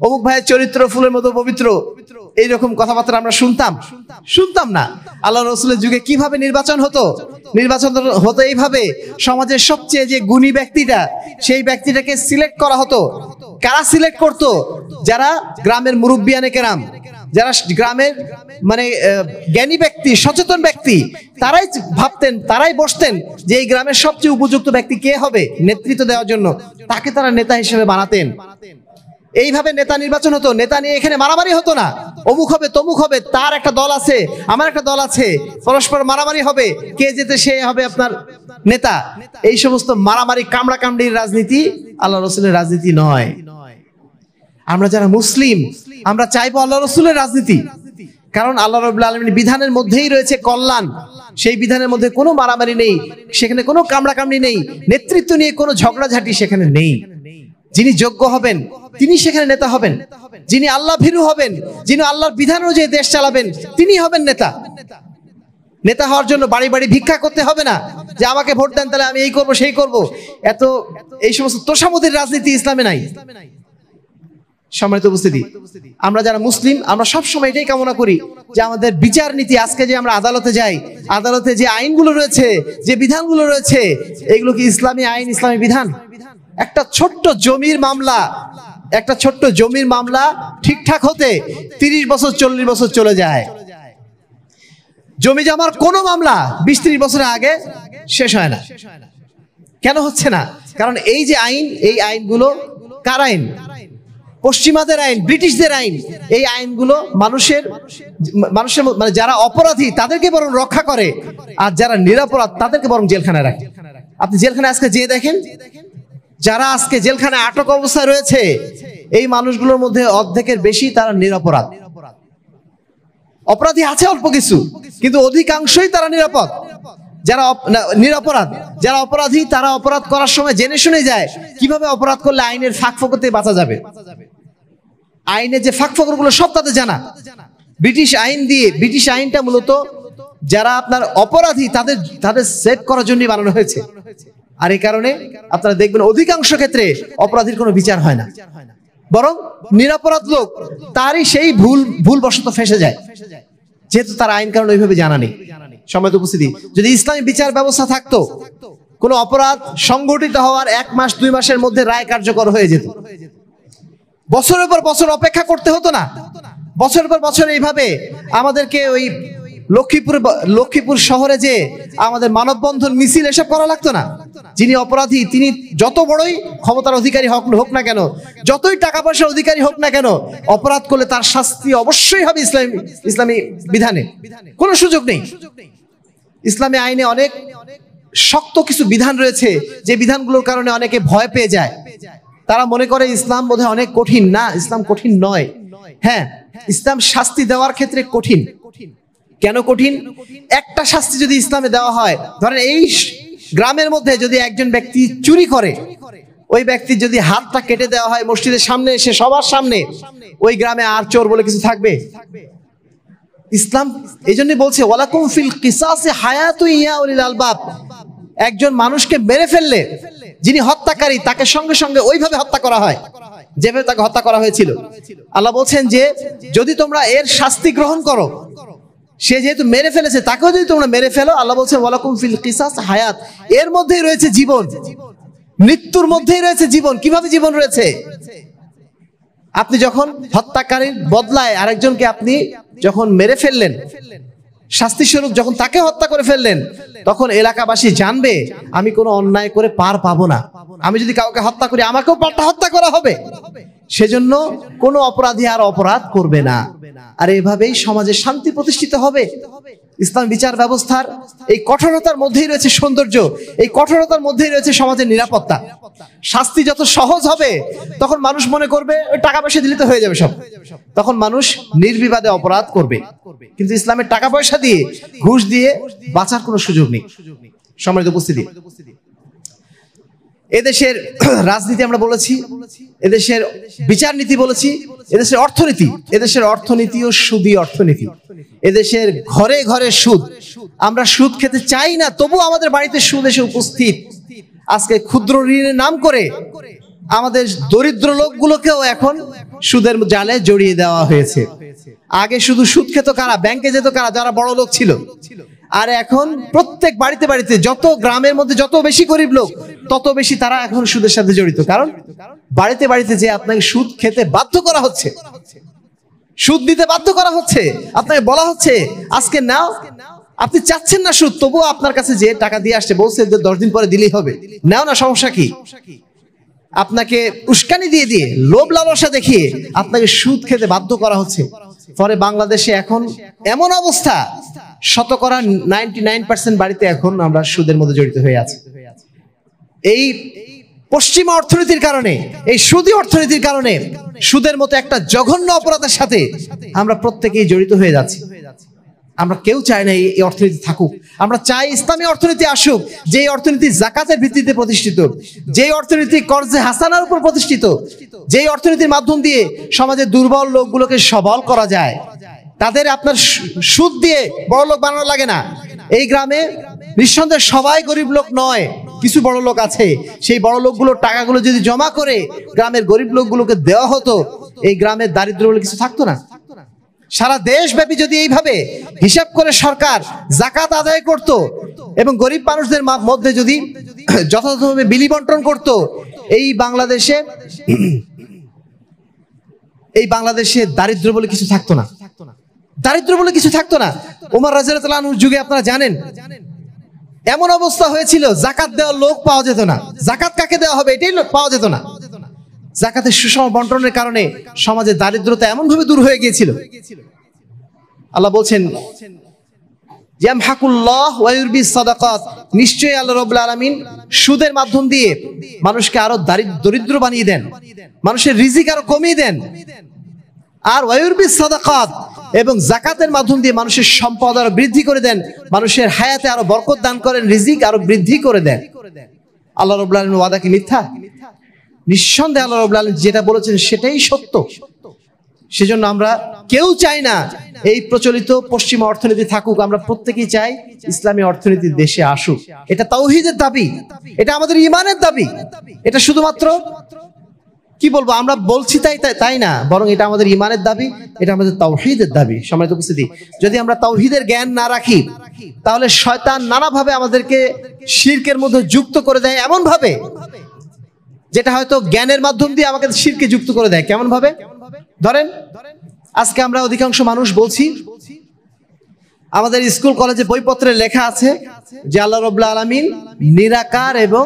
অমুক ভাইয়ের চরিত্র ফুলের মতো পবিত্র, এইরকম কথাবার্তা আমরা শুনতাম না। আল্লাহ রাসূলের যুগে কিভাবে নির্বাচন হতো? নির্বাচন হতো এইভাবে, সমাজের সবচেয়ে যে গুণী ব্যক্তিটা, সেই ব্যক্তিটাকে সিলেক্ট করা হতো। কারা সিলেক্ট করতো? যারা গ্রামের মুরব্বিয়ানে কেরাম, যারা গ্রামের মানে জ্ঞানী ব্যক্তি, সচেতন ব্যক্তি, তারাই ভাবতেন, তারাই বসতেন যে এই গ্রামের সবচেয়ে উপযুক্ত ব্যক্তি কে হবে নেতৃত্ব দেওয়ার জন্য, তাকে তারা নেতা হিসেবে বানাতেন। এইভাবে নেতা নির্বাচন হতো। নেতা নিয়ে এখানে মারামারি হতো না। অমুক হবে তমুক হবে, তার একটা দল আছে, আমার একটা দল আছে, পরস্পর মারামারি হবে, কে যেতে সে হবে আপনার নেতা। এই সমস্ত মারামারি, কামড়া কামড়ির রাজনীতি আল্লাহ রাসূলের রাজনীতি নয়। আমরা যারা মুসলিম, আমরা চাইবো আল্লাহ রাসূলের রাজনীতি। কারণ আল্লাহ রাব্বুল আলামিনের বিধানের মধ্যেই রয়েছে কল্যাণ। সেই বিধানের মধ্যে কোনো মারামারি নেই, সেখানে কোনো কামড়াকামড়ি নেই, নেতৃত্ব নিয়ে কোনো ঝগড়াঝাটি সেখানে নেই। যিনি যোগ্য হবেন তিনি সেখানে নেতা হবেন, যিনি আল্লাহ ভীরু হবেন, যিনি আল্লাহর বিধান অনুযায়ী দেশ চালাবেন তিনি হবেন নেতা। নেতা হওয়ার জন্য বাড়ি বাড়ি ভিক্ষা করতে হবে না যে আমাকে ভোট দেন তাহলে আমি এই করব সেই করব। এই সমস্ত তোষামোদের রাজনীতি ইসলামে নাই। সম্মানিত উপস্থিতি, আমরা যারা মুসলিম আমরা সবসময় এটাই কামনা করি যে আমাদের বিচার নীতি, আজকে যে আমরা আদালতে যাই, আদালতে যে আইনগুলো রয়েছে, যে বিধানগুলো রয়েছে, এগুলো কি ইসলামী আইন, ইসলামী বিধান? একটা ছোট্ট জমির মামলা ঠিকঠাক হতে 30 বছর 40 বছর চলে যায়। জমি জমার কোনো মামলা 20-30 বছরের আগে শেষ হয় না। কেন হচ্ছে না? কারণ এই যে আইন, এই আইনগুলো কার আইন? পশ্চিমাদের আইন, ব্রিটিশদের আইন। এই আইনগুলো মানুষের মানে যারা অপরাধী তাদেরকে বরং রক্ষা করে, আর যারা নিরপরাধ তাদেরকে বরং জেলখানায় রাখে। আপনি জেলখানায় আজকে যেয়ে দেখেন, যারা আজকে জেলখানায় আটক অবস্থায় রয়েছে এই মানুষগুলোর মধ্যে অর্ধেকের বেশি তারা নিরপরাধ। অপরাধী আছে অল্প কিছু, কিন্তু অধিকাংশই তারা নিরাপদ। যারা নিরপরাধ, যারা অপরাধী তারা অপরাধ করার সময় জেনে শুনে যায় কিভাবে অপরাধ করলে আইনের ফাঁকফোকর থেকে বাঁচা যাবে। আইনের যে ফাঁকফোকরগুলো সব তাদের জানা। ব্রিটিশ আইনটা মূলত যারা আপনার অপরাধী তাদের সেভ করার জন্যই বানানো হয়েছে। আর এই কারণে আপনারা দেখবেন অধিকাংশ ক্ষেত্রে অপরাধীর কোনো বিচার হয় না, বরং নিরপরাধ লোক তারই সেই ভুল বশত ফেঁসে যায়, যেহেতু তার আইন কারণ ওইভাবে জানা নেই। সম্মানিত উপস্থিতি, যদি ইসলামী বিচার ব্যবস্থা থাকতো, কোনো অপরাধ সংগঠিত হওয়ার 1 মাস 2 মাসের মধ্যে রায় কার্যকর হয়ে যেত। বছরের পর বছর অপেক্ষা করতে হতো না। বছরের পর বছর এইভাবে আমাদেরকে ওই লক্ষ্মীপুর শহরে যে আমাদের মানববন্ধন মিছিল এসব করা লাগতো না। যিনি অপরাধী তিনি যত বড়ই ক্ষমতার অধিকারী হোক না কেন, যতই টাকা পয়সার অধিকারী হোক না কেন, অপরাধ করলে তার শাস্তি অবশ্যই হবে ইসলামী বিধানে, কোনো সুযোগ নেই। ইসলামী আইনে অনেক শক্ত কিছু বিধান রয়েছে, যে বিধানগুলোর কারণে অনেকে ভয় পেয়ে যায়। তারা মনে করে ইসলাম বোধহয় অনেক কঠিন। না, ইসলাম কঠিন নয়। হ্যাঁ, ইসলাম শাস্তি দেওয়ার ক্ষেত্রে কঠিন। কেন কঠিন? একটা শাস্তি যদি ইসলামে দেওয়া হয়, ধরেন এই গ্রামের মধ্যে যদি একজন ব্যক্তি চুরি করে, ওই ব্যক্তির যদি হাতটা কেটে দেওয়া হয় মসজিদের সামনে এসে সবার সামনে, ওই গ্রামে আর চোর বলে কিছু থাকবে? ইসলাম এই জন্য বলছে ওয়ালাকুম ফিল কিসাসি হায়াতুন ইয়া উলিল আলবাব। একজন মানুষকে মেরে ফেললে যিনি হত্যাকারী তাকে সঙ্গে সঙ্গে ওইভাবে হত্যা করা হয় যেভাবে তাকে হত্যা করা হয়েছিল। আল্লাহ বলছেন যে যদি তোমরা এর শাস্তি গ্রহণ করো, সে যেহেতু মেরে ফেলেছে তাকেও যদি তোমরা মেরে ফেলো, আল্লাহ বলছেন ওয়ালাকুম ফিল কিসাস হায়াত, এর মধ্যেই রয়েছে জীবন, মৃত্যুর মধ্যেই রয়েছে জীবন। কিভাবে জীবন রয়েছে? আপনি যখন হত্যাকারীর বদলায় আরেকজনকে আপনি যখন মেরে ফেললেন, শাস্তি স্বরূপ যখন তাকে হত্যা করে ফেললেন, তখন এলাকাবাসী জানবে আমি কোনো অন্যায় করে পার পাবো না। আমি যদি কাউকে হত্যা করি আমাকেও পাল্টা হত্যা করা হবে। সেজন্য কোনো অপরাধী আর অপরাধ করবে না। আর এভাবেই সমাজে শান্তি প্রতিষ্ঠিত হবে। ইসলাম বিচার ব্যবস্থার এই কঠোরতার মধ্যেই রয়েছে সৌন্দর্য, এই কঠোরতার মধ্যেই রয়েছে সমাজের নিরাপত্তা। শাস্তি যত সহজ হবে তখন মানুষ মনে করবে ওই টাকা পয়সা দিলে তো হয়ে যাবে সব, তখন মানুষ নির্বিবাদে অপরাধ করবে। কিন্তু ইসলামের টাকা পয়সা দিয়ে, ঘুষ দিয়ে বাঁচার কোনো সুযোগ নেই। সম্মানিত উপস্থিতি, এদেশের রাজনীতি আমরা বলেছি, এদেশের বিচার নীতি বলেছি, এদেশের অর্থনীতি, এদেশের অর্থনীতিও সুদী অর্থনীতি। এদেশের ঘরে ঘরে সুদ। আমরা সুদ খেতে চাই না, তবু আমাদের বাড়িতে সুদ এসে উপস্থিত। আজকে ক্ষুদ্র ঋণের নাম করে আমাদের দরিদ্র লোকগুলোকেও এখন সুদের জালে জড়িয়ে দেওয়া হয়েছে। আগে শুধু সুদ খেত কারা? ব্যাংকে যেত কারা? যারা বড় লোক ছিল। আর এখন প্রত্যেক বাড়িতে বাড়িতে, যত গ্রামের মধ্যে যত বেশি গরিব লোক তত বেশি তারা এখন সুদের সাথে জড়িত। কারণ বাড়িতে বাড়িতে যে আপনাকে সুদ খেতে বাধ্য করা হচ্ছে, সুদ দিতে বাধ্য করা হচ্ছে, আপনাকে বলা হচ্ছে আজকে নাও, আপনি চাচ্ছেন না সুদ, তবুও আপনার কাছে যে টাকা দিয়ে আসছে বলছে যে 10 দিন পরে দিলেই হবে, নাও না, সমস্যা কি? আপনাকে উস্কানি দিয়ে দিয়ে, লোভ লালসা দেখিয়ে আপনাকে সুদ খেতে বাধ্য করা হচ্ছে। পরে বাংলাদেশে এখন এমন অবস্থা, 99% বাড়িতে এখন আমরা সুদের মধ্যে জড়িত হয়ে আছি। এই পশ্চিমা অর্থনীতির কারণে, এই সুদী অর্থনীতির কারণে, সুদের মতো একটা জঘন্য অপরাধের সাথে আমরা প্রত্যেকেই জড়িত হয়ে যাচ্ছি। আমরা কেউ চাই না এই অর্থনীতি থাকুক। আমরা চাই ইসলামী অর্থনীতি আসুক, যে অর্থনীতি জাকাতের ভিত্তিতে প্রতিষ্ঠিত, যে অর্থনীতি কর্জে হাসানার উপর প্রতিষ্ঠিত, যে অর্থনীতির মাধ্যম দিয়ে সমাজের দুর্বল লোকগুলোকে সবল করা যায়, তাদের আপনার সুদ দিয়ে বড় লোক বানানো লাগে না। এই গ্রামে নিঃসন্দেহে সবাই গরিব লোক নয়, কিছু বড় লোক আছে। সেই বড় লোকগুলোর টাকাগুলো যদি জমা করে গ্রামের গরিব লোকগুলোকে দেওয়া হতো, এই গ্রামের দারিদ্র বলে কিছু থাকতো না। সারা দেশব্যাপী যদি এইভাবে হিসাব করে সরকার জাকাত আদায় করত এবং গরিব মানুষদের মধ্যে যদি যথাযথভাবে বিলি বন্টন করত, এই বাংলাদেশে দারিদ্র বলে কিছু থাকতো না। দারিদ্র বলে কিছু থাকতো না। ওমর রাদিয়াল্লাহু আনহুর যুগে আপনারা জানেন এমন অবস্থা হয়েছিল, জাকাত দেওয়ার লোক পাওয়া যেত না। জাকাত কাকে দেওয়া হবে এটাই পাওয়া যেত না। জাকাতের সুষম বন্টনের কারণে সমাজের দারিদ্রতা এমনভাবে দূর হয়ে গিয়েছিল। আল্লাহ বলছেন, ইয়ামহাকুল্লাহ ওয়া ইউরবি সাদাকাত, নিশ্চয়ই আল্লাহ রাব্বুল আলামিন সুদের মাধ্যম দিয়ে মানুষকে আরো দরিদ্র বানিয়ে দেন, মানুষের রিজিক আরো কমিয়ে দেন। আর ওয়া ইউরবি সাদাকাত, এবং জাকাতের মাধ্যম দিয়ে মানুষের সম্পদ আরো বৃদ্ধি করে দেন, মানুষের হায়াতে আরো বরকত দান করেন, রিজিক আরো বৃদ্ধি করে দেন। আল্লাহ রাব্বুল আলামিনের ওয়াদা কি মিথ্যা? নিঃসন্দেহে আল্লাহ রাব্বুল আলামিন যেটা বলেছেন সেটাই সত্য। সেজন্য আমরা কেউ চাই না এই প্রচলিত পশ্চিমা অর্থনীতি থাকুক, আমরা প্রত্যেকেই চাই ইসলামী অর্থনীতি দেশে আসুক। এটা তাওহীদের দাবি, এটা আমাদের ঈমানের দাবি। এটা শুধুমাত্র কি বলবো আমরা বলছি তাই না, বরং এটা আমাদের ঈমানের দাবি, এটা আমাদের তাওহীদের দাবি। সম্মানিত উপস্থিতি, যদি আমরা তাওহীদের জ্ঞান না রাখি, তাহলে শয়তান নানাভাবে আমাদেরকে শিরকের মধ্যে যুক্ত করে দেয়, এমন ভাবে যেটা হয়তো জ্ঞানের মাধ্যম দিয়ে আমাকে শিরকে যুক্ত করে দেয়। কেমন ভাবে? ধরেন আজকে আমরা অধিকাংশ মানুষ বলছি, আমাদের স্কুল কলেজে বইপত্রে লেখা আছে যে আল্লাহ রাব্বুল আলামিন নিরাকার এবং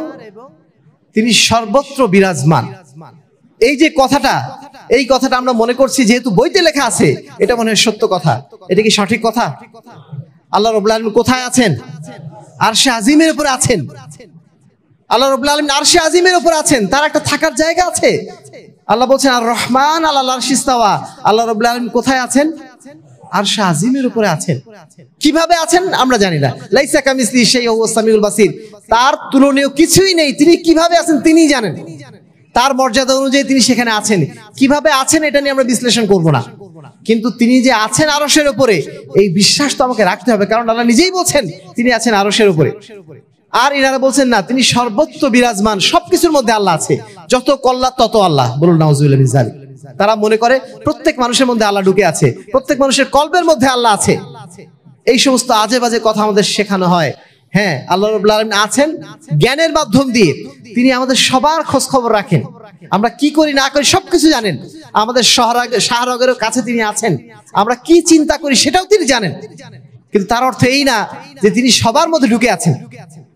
তিনি সর্বত্র বিরাজমান। এই যে কথাটা, এই কথাটা আমরা মনে করছি যেহেতু বইতে লেখা আছে এটা মনে হয় সত্য কথা। এটা কি সঠিক কথা? আল্লাহ রাব্বুল আলামিন কোথায় আছেন? আরশে আজিমের উপরে আছেন। আল্লাহ রাব্বুল আলামিন আরশে আজিমের উপর আছেন, তার একটা থাকার জায়গা আছে। আল্লাহ বলছেন আর রহমান আলাল আরশি ইস্তাওয়া, আল্লাহ রাব্বুল আলামিন কোথায় আছেন? আরশে আজিমের উপরে আছেন। কিভাবে আছেন আমরা জানি না। লাইসা কামিসলিহি শাইউন ওয়া হুয়াস সামিউল বাসীর, তার তুলনীয় কিছুই নেই। তিনি কিভাবে আছেন তিনিই জানেন, তার মর্যাদা অনুযায়ী তিনি সেখানে আছেন। কিভাবে আছেন এটা নিয়ে আমরা বিশ্লেষণ করব না, কিন্তু তিনি যে আছেন আরশের উপরে এই বিশ্বাস তো আমাকে রাখতে হবে, কারণ আল্লাহ নিজেই বলছেন তিনি আছেন আরশের উপরে। আর ইনারা বলছেন না, তিনি সর্বত্র বিরাজমান, সবকিছুর মধ্যে আল্লাহ আছে। যত কল্লা তত আল্লাহ, বলুন নাউজুবিল্লাহ মিন যালিক। তারা মনে করে প্রত্যেক মানুষের মধ্যে আল্লাহ ঢুকে আছে, প্রত্যেক মানুষের কলবের মধ্যে আল্লাহ আছে। এই সমস্ত আজে বাজে কথা আমাদের শেখানো হয়। হ্যাঁ, আল্লাহ রাব্বুল আলামিন আছেন জ্ঞানের মাধ্যম দিয়ে, তিনি আমাদের সবার খোঁজ খবর রাখেন, আমরা কি করি না করি সবকিছু জানেন। আমাদের শাহরগের কাছে তিনি আছেন, আমরা কি চিন্তা করি সেটাও তিনি জানেন। কিন্তু তার অর্থ এই না যে তিনি সবার মধ্যে ঢুকে আছেন।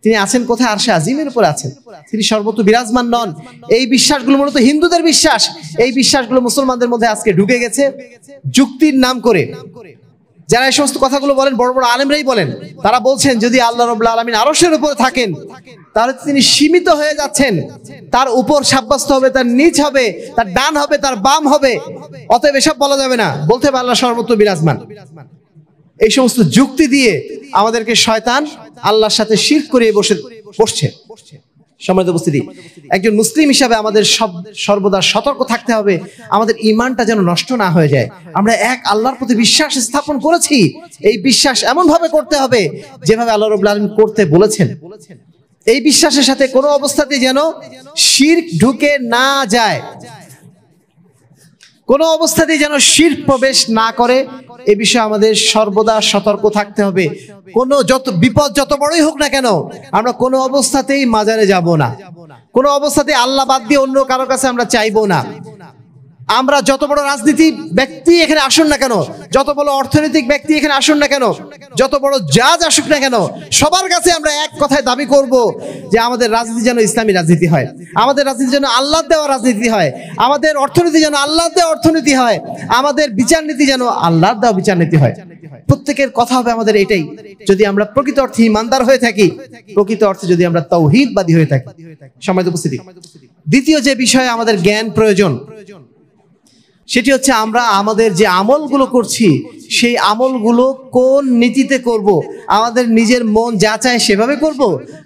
তিনি আছেন কোথায়? আরশে আজিমের উপর আছেন, তিনি সর্বত্র বিরাজমান নন। এই বিশ্বাসগুলো মূলত হিন্দুদের বিশ্বাস। এই বিশ্বাসগুলো মুসলমানদের মধ্যে আজকে ঢুকে গেছে যুক্তির নাম করে। যারা এই সমস্ত কথাগুলো বলেন বড় বড় আলেমরাই বলেন, তারা বলছেন যদি আল্লাহ রাব্বুল আলামিন আরশের উপরে থাকেন তাহলে তিনি সীমিত হয়ে যাচ্ছেন, তার উপর সাব্যস্ত হবে, তার নিচ হবে, তার ডান হবে, তার বাম হবে, অতএব এসব বলা যাবে না, বলতে হবে আল্লাহ সর্বত্র বিরাজমান। এই সমস্ত যুক্তি দিয়ে আমাদেরকে শয়তান আল্লাহর সাথে শিরক করিয়ে বসছে। সম্মানিত উপস্থিতি, একজন মুসলিম হিসাবে আমাদের সর্বদা সতর্ক থাকতে হবে, আমাদের ঈমানটা যেন নষ্ট না হয়ে যায়। আমরা এক আল্লাহর প্রতি বিশ্বাস স্থাপন করেছি, এই বিশ্বাস এমন ভাবে করতে হবে যেভাবে আল্লাহ রাব্বুল আলামিন করতে বলেছেন। এই বিশ্বাসের সাথে কোনো অবস্থাতেই যেন শিরক ঢুকে না যায়, কোনো অবস্থাতেই যেন শিরক প্রবেশ না করে, এ বিষয়ে আমাদের সর্বদা সতর্ক থাকতে হবে। কোনো বিপদ যত বড়ই হোক না কেন, আমরা কোনো অবস্থাতেই মাজারে যাব না, কোনো অবস্থাতেই আল্লাহ বাদ দিয়ে অন্য কারোর কাছে আমরা চাইবো না। আমরা যত বড় রাজনীতি ব্যক্তি এখানে আসুন না কেন, যত বড় অর্থনৈতিক ব্যক্তি এখানে আসুন না কেন, যত বড় জাজ আসুক না কেন, সবার কাছে আমরা এক কথায় দাবি করব যে আমাদের রাজনীতি যেন ইসলামী রাজনীতি হয়, আমাদের রাজনীতি যেন আল্লাহ দেওয়া রাজনীতি হয়, আমাদের অর্থনীতি যেন আল্লাহ দেওয়া অর্থনীতি হয়, আমাদের বিচার নীতি যেন আল্লাহ দেওয়া বিচার নীতি হয়। প্রত্যেকের কথা হবে আমাদের এটাই, যদি আমরা প্রকৃত অর্থে ঈমানদার হয়ে থাকি, প্রকৃত অর্থে যদি আমরা তাওহীদবাদী হয়ে থাকি। সম্মানিত উপস্থিতি, দ্বিতীয় যে বিষয়ে আমাদের জ্ঞান প্রয়োজন, সেটি হচ্ছে আমরা আমাদের যে আমলগুলো করছি সেই আমলগুলো কোন নীতিতে করব, আমাদের নিজের মন যা চায় সেভাবে করব,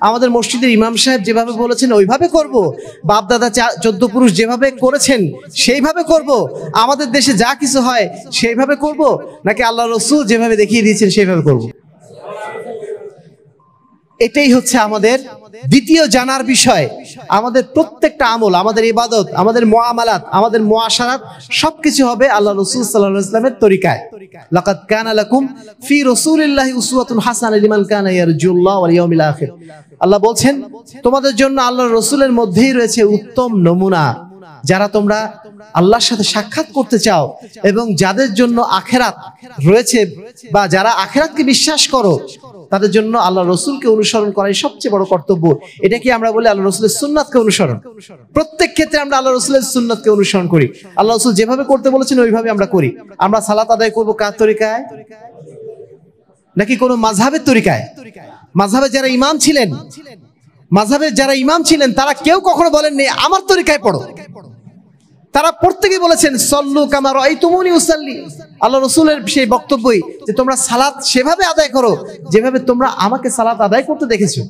আমাদের মসজিদের ইমাম সাহেব যেভাবে বলেছেন ওইভাবে করব, বাপ দাদা 14 পুরুষ যেভাবে করেছেন সেইভাবে করব, আমাদের দেশে যা কিছু হয় সেইভাবে করব, নাকি আল্লাহ রসুল যেভাবে দেখিয়ে দিয়েছেন সেইভাবে করব? এটাই হচ্ছে আমাদের দ্বিতীয় জানার বিষয়। আমাদের প্রত্যেকটা আমল, আমাদের ইবাদত, আমাদের মুআমালাত, আমাদের মুআশারাত সবকিছু হবে আল্লাহ রাসূল সাল্লাল্লাহু আলাইহি ওয়াসাল্লামের তরিকায়। লাকাদ কানা লাকুম ফি রাসূলিল্লাহি উসওয়াতুন হাসানাহ লিমান কানা ইয়ারজুল্লাহ ওয়াল ইয়াউমিল আখির। আল্লাহ বলছেন তোমাদের জন্য আল্লাহর রাসূলের মধ্যেই রয়েছে উত্তম নমুনা, যারা তোমরা আল্লাহর সাথে সাক্ষাৎ করতে চাও এবং যাদের জন্য আখিরাত রয়েছে বা যারা আখিরাতকে বিশ্বাস করো তাদের জন্য আল্লাহ রসুলকে অনুসরণ করাই সবচেয়ে বড় কর্তব্য। এটা কি আমরা বলি আল্লাহ রসুলের সুন্নাতকে অনুসরণ? প্রত্যেক ক্ষেত্রে আমরা আল্লাহ রসুলের সুন্নাতকে অনুসরণ করি। আল্লাহ রসুল যেভাবে করতে বলেছেন ওইভাবে আমরা করি। আমরা সালাত আদায় করবো কার তরিকায়? নাকি কোনো মাযহাবের তরিকায়? মাযহাবের যারা ইমাম ছিলেন তারা কেউ কখনো বলেননি আমার তরিকায় পড়ো। তারা প্রত্যেকে বলেছেন সল্লু কামা রাআইতুমুনি উসাল্লি। আল্লাহ রাসূলের সেই বক্তব্যই যে তোমরা সালাত সেভাবে আদায় করো যেভাবে তোমরা আমাকে সালাত আদায় করতে দেখেছো।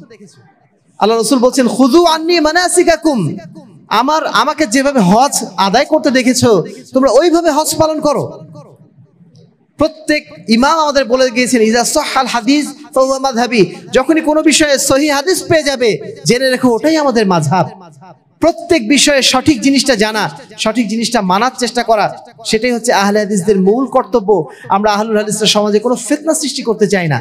আল্লাহ রাসূল বলছেন খুযু আন্নী মানাসিকাকুম, আমাকে যেভাবে হজ আদায় করতে দেখেছো তোমরা ওইভাবে হজ পালন করো। প্রত্যেক ইমাম আমাদের বলে গিয়েছেন ইজা সাহহাল হাদিস ফাহুয়া মাযহাবি, যখনই কোনো বিষয়ে সহিহ হাদিস পেয়ে যাবে জেনে রেখো ওটাই আমাদের মাযহাব। প্রত্যেক বিষয়ে সঠিক জিনিসটা জানা, সঠিক জিনিসটা মানার চেষ্টা করা, সেটাই হচ্ছে আহলে হাদিসদের মূল কর্তব্য। আমরা আহলুল হাদিসরা সমাজে কোনো ফিতনা সৃষ্টি করতে চাই না,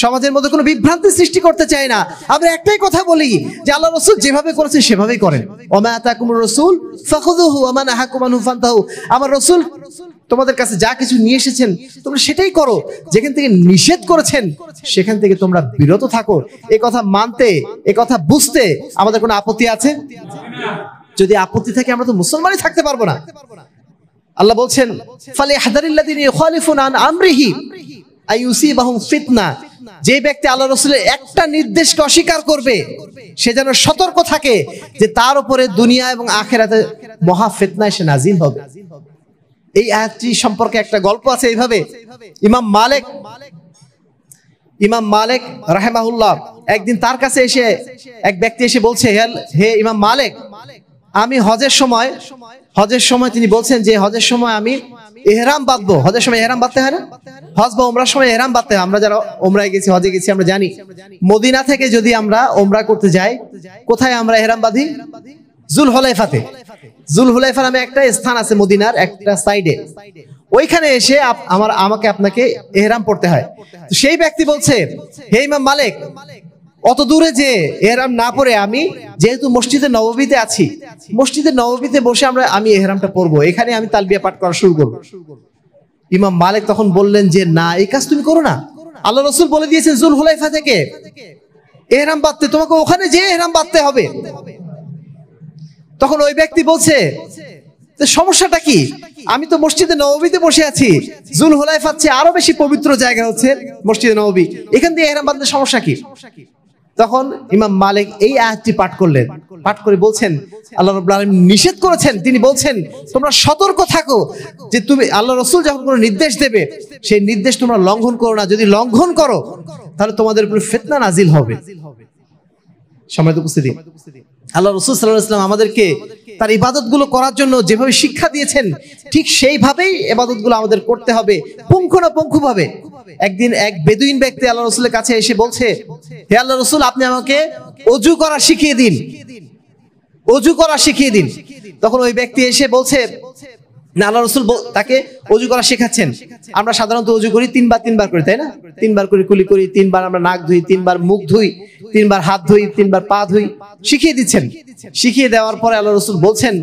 সমাজের মধ্যে কোনো বিভ্রান্তি সৃষ্টি করতে চাই না। আমরা একটাই কথা বলি যে আল্লাহ রাসূল যেভাবে করেছেন সেভাবেই করেন। ওমা আতাকুমুর রাসূল ফাখুযুহু ওয়া মা নাহাকুম আনহু ফান্তাহু। আমার রাসূল তোমাদের কাছে যা কিছু নিয়ে এসেছেন তোমরা সেটাই করো, যেখান থেকে নিষেধ করেছেন সেখান থেকে তোমরা বিরত থাকো। এই কথা মানতে, এই কথা বুঝতে আমাদের কোনো আপত্তি আছে? যদি আপত্তি থাকে আমরা তো মুসলমানই থাকতে পারবো না। আল্লাহ বলছেন ফালিয়াহদারিল্লাযিনা ইউখালিফুনা আন আমরিহি আইয়ুসিবাহুম ফিতনা, যে ব্যক্তি আল্লাহ রাসূলের একটা নির্দেশকে অস্বীকার করবে সে যেন সতর্ক থাকে যে তার উপরে দুনিয়া এবং আখিরাতে মহা ফিতনা এসে নাজিল হবে। এই আয়াতটি সম্পর্কে একটা গল্প আছে। এইভাবে ইমাম মালিক রাহিমাহুল্লাহ একদিন তার কাছে এসে এক ব্যক্তি এসে বলছে, হে ইমাম মালিক, আমি হজের সময় তিনি বলছেন যে হজের সময় আমি ইহরাম বাঁধবো। হজের সময় ইহরাম বাঁধতে হয় না? হজ বা ওমরার সময় ইহরাম বাঁধতে হয়। আমরা যারা ওমরায় গেছি, হজে গেছি, আমরা জানি মদিনা থেকে যদি আমরা ওমরা করতে যাই কোথায় আমরা ইহরাম বাঁধি? জুলহুলাইফাতে। জুলহুলাইফা নামে একটা স্থান আছে মদিনার একটা সাইডে, ওইখানে এসে আমাকে আপনাকে ইহরাম পড়তে হয়। তো সেই ব্যক্তি বলছে, হে ইমাম মালিক, অত দূরে যে ইহরাম না পরে আমি যেহেতু মসজিদে নববীতে আছি, মসজিদে নববীতে বসে আমি ইহরামটা পরবো, এখানে আমি তালবিয়া পাঠ করা শুরু করবো। ইমাম মালিক তখন বললেন যে না, এই কাজ তুমি করো না। আল্লাহ রাসূল বলে দিয়েছেন জুলহুলাইফা থেকে ইহরাম বাঁধতে, তোমাকে ওখানে যে ইহরাম বাঁধতে হবে। তখন ওই ব্যক্তি বলছে সমস্যাটা কি? আমি তো মসজিদে নববীতে বসে আছি, জুলহুলাইফার চেয়ে আরো বেশি পবিত্র জায়গা হচ্ছে মসজিদে নববী, এখান দিয়ে ইহরাম বাঁধলে সমস্যা কি? তখন ইমাম মালিক এই আয়াতটি পাঠ করলেন, পাঠ করে বলছেন আল্লাহ রাব্বুল আলামিন নিষেধ করেছেন, তিনি বলছেন তোমরা সতর্ক থাকো যে তুমি আল্লাহ রাসূল যখন কোনো নির্দেশ দেবে সেই নির্দেশ তোমরা লঙ্ঘন করো না, যদি লঙ্ঘন করো তাহলে তোমাদের উপর ফিতনা নাজিল হবে। সম্মানিত উপস্থিতি, আল্লাহ রাসূল সাল্লাল্লাহু আলাইহি ওয়াসাল্লাম আমাদেরকে তার ইবাদতগুলো করার জন্য যেভাবে শিক্ষা দিয়েছেন ঠিক সেইভাবেই ইবাদতগুলো আমাদের করতে হবে, পুঙ্খানুপুঙ্খভাবে। একদিন এক বেদুইন ব্যক্তি আল্লাহ রাসূলের কাছে এসে বলছে, হে আল্লাহ রাসূল, আপনি আমাকে ওযু করা শিখিয়ে দিন, ওযু করা শিখিয়ে দিন। তখন ওই ব্যক্তি এসে বলছে না, আল্লাহ রাসূল তাকে ওযু করা শেখাচ্ছেন। আমরা সাধারণত ওযু করি তিনবার করি, তাই না? 3 বার করে কুলি করি, 3 বার আমরা নাক ধুই, 3 বার মুখ ধুই, 3 বার হাত ধুই, 3 বার পা ধুই, শিখিয়ে দিচ্ছেন। শিখিয়ে দেওয়ার পরে আল্লাহ রাসূল বলছেন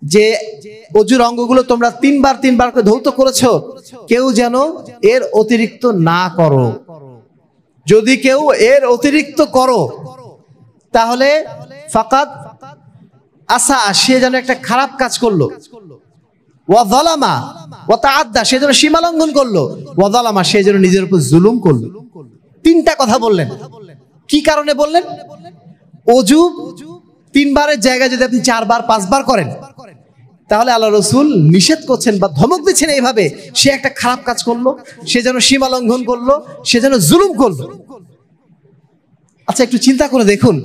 যে ওযুর অঙ্গগুলো তোমরা 3 বার করে ধৌত করেছো, কেউ যেন এর অতিরিক্ত না করো। যদি কেউ এর অতিরিক্ত করো তাহলে ফাকাদ আসা, সে যেন একটা খারাপ কাজ করলো। ওয়া যালামা ওয়া তাআদ্দা, সে যেন সীমা লঙ্ঘন করলো। ওয়া যালামা, সে যেন নিজের উপর জুলুম করলো। 3টা কথা বললেন। কি কারণে বললেন? ওযু 3 বারের জায়গায় যদি আপনি 4 বার 5 বার করেন তাহলে আল্লাহ রসুল নিষেধ করছেন বা ধমক দিচ্ছেন এইভাবে, সে একটা খারাপ কাজ করলো, সে যেন সীমা লঙ্ঘন করলো, সে যেন জুলুম করলো। আচ্ছা একটু চিন্তা করে দেখুন,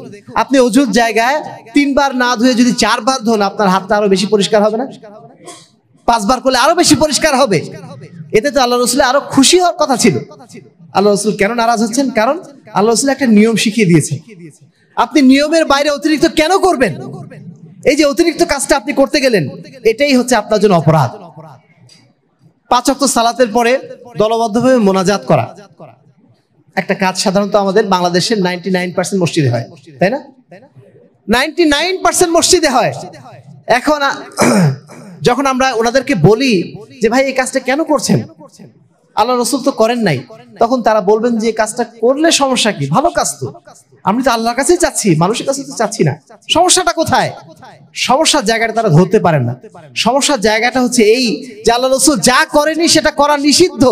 আপনি অজুর জায়গায় 3 বার না ধুয়ে যদি 4 বার ধোন, আপনার হাতটা আরো বেশি পরিষ্কার হবে না? 5 বার করলে আরো বেশি পরিষ্কার হবে। এতে তো আল্লাহ রসুলের আরো খুশি হওয়ার কথা ছিল। আল্লাহ রসুল কেন নারাজ হচ্ছেন? কারণ আল্লাহ রসুল একটা নিয়ম শিখিয়ে দিয়েছে। আপনি নিয়মের বাইরে অতিরিক্ত কেন করবেন? এই যে অতিরিক্ত কাজটা আপনি করতে গেলেন, এটাই হচ্ছে আপনার জন্য অপরাধ। 5 ওয়াক্ত সালাতের পরে দলবদ্ধভাবে মোনাজাত করা একটা কাজ সাধারণত আমাদের বাংলাদেশের 99% মসজিদে হয়, তাই না? 99% মসজিদে হয়। এখন যখন আমরা ওনাদেরকে বলি যে ভাই এই কাজটা কেন করছেন, আল্লাহ রসুল তো করেন নাই, তখন তারা বলবেন যে কাজটা করলে সমস্যা কি, ভালো কাজ তো, আমি তো আল্লাহর কাছেই চাচ্ছি, মানুষের কাছে তো চাচ্ছি না। সমস্যাটা কোথায়? সমস্যার জায়গাটা তারা ধরতে পারেন না। সমস্যার জায়গাটা হচ্ছে এই যে আল্লাহ রসুল যা করেনি সেটা করা নিষিদ্ধ,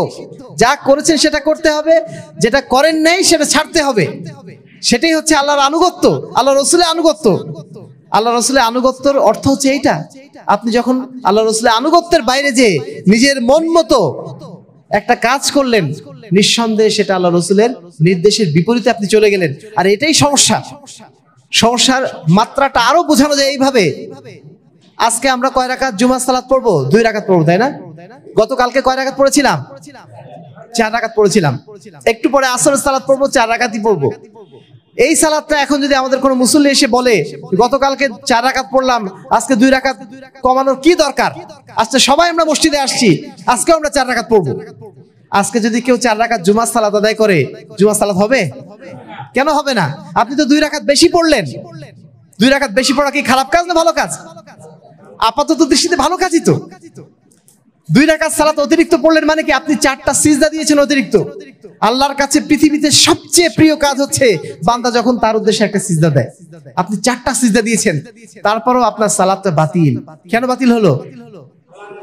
যা করেছেন সেটা করতে হবে, যেটা করেন নাই সেটা ছাড়তে হবে। সেটাই হচ্ছে আল্লাহর আনুগত্য, আল্লাহ রসুলের আনুগত্য। আল্লাহ রসুলের আনুগত্যের অর্থ হচ্ছে এইটা। আপনি যখন আল্লাহ রসুলের আনুগত্যের বাইরে যে নিজের মন মতো একটা কাজ করলেন, নিঃসন্দেহে সেটা আল্লাহ রসুলের নির্দেশের বিপরীতে আপনি চলে গেলেন। আর এটাই সমস্যা। সমস্যার মাত্রাটা আরো বোঝানো যায় এইভাবে। আজকে আমরা কয় রাকাত জুমার সালাত পড়বো? 2 রাকাত পড়বো, তাই না? গতকালকে কয় রাকাত পড়েছিলাম? 4 রাকাত পড়েছিলাম। একটু পরে আসরের সালাত পড়বো, 4 রাকাতই পড়বো। এই সালাতটা এখন যদি আমাদের কোনো মুসল্লি এসে বলে গতকালকে 4 রাকাত পড়লাম, আজকে 2 রাকাত কমানোর কি দরকার, আজকে সবাই আমরা মসজিদে আসছি, আজকে আমরা 4 রাকাত পড়বো। আজকে যদি কেউ 4 রাকাত জুমার সালাত আদায় করে, জুমার সালাত হবে? কেন হবে না? আপনি তো 2 রাকাত বেশি পড়লেন। 2 রাকাত বেশি পড়া কি খারাপ কাজ না ভালো কাজ? আপাতত দৃষ্টিতে ভালো কাজই তো। 2 রাকাত সালাত অতিরিক্ত পড়লেন মানে কি আপনি 4টা সিজদা দিয়েছেন অতিরিক্ত। আল্লাহর কাছে পৃথিবীতে সবচেয়ে প্রিয় কাজ হচ্ছে বান্দা যখন তার উদ্দেশ্যে একটা সিজদা দেয়। আপনি 4টা সিজদা দিয়েছেন, তারপরও আপনার সালাতটা বাতিল। কেন বাতিল হলো?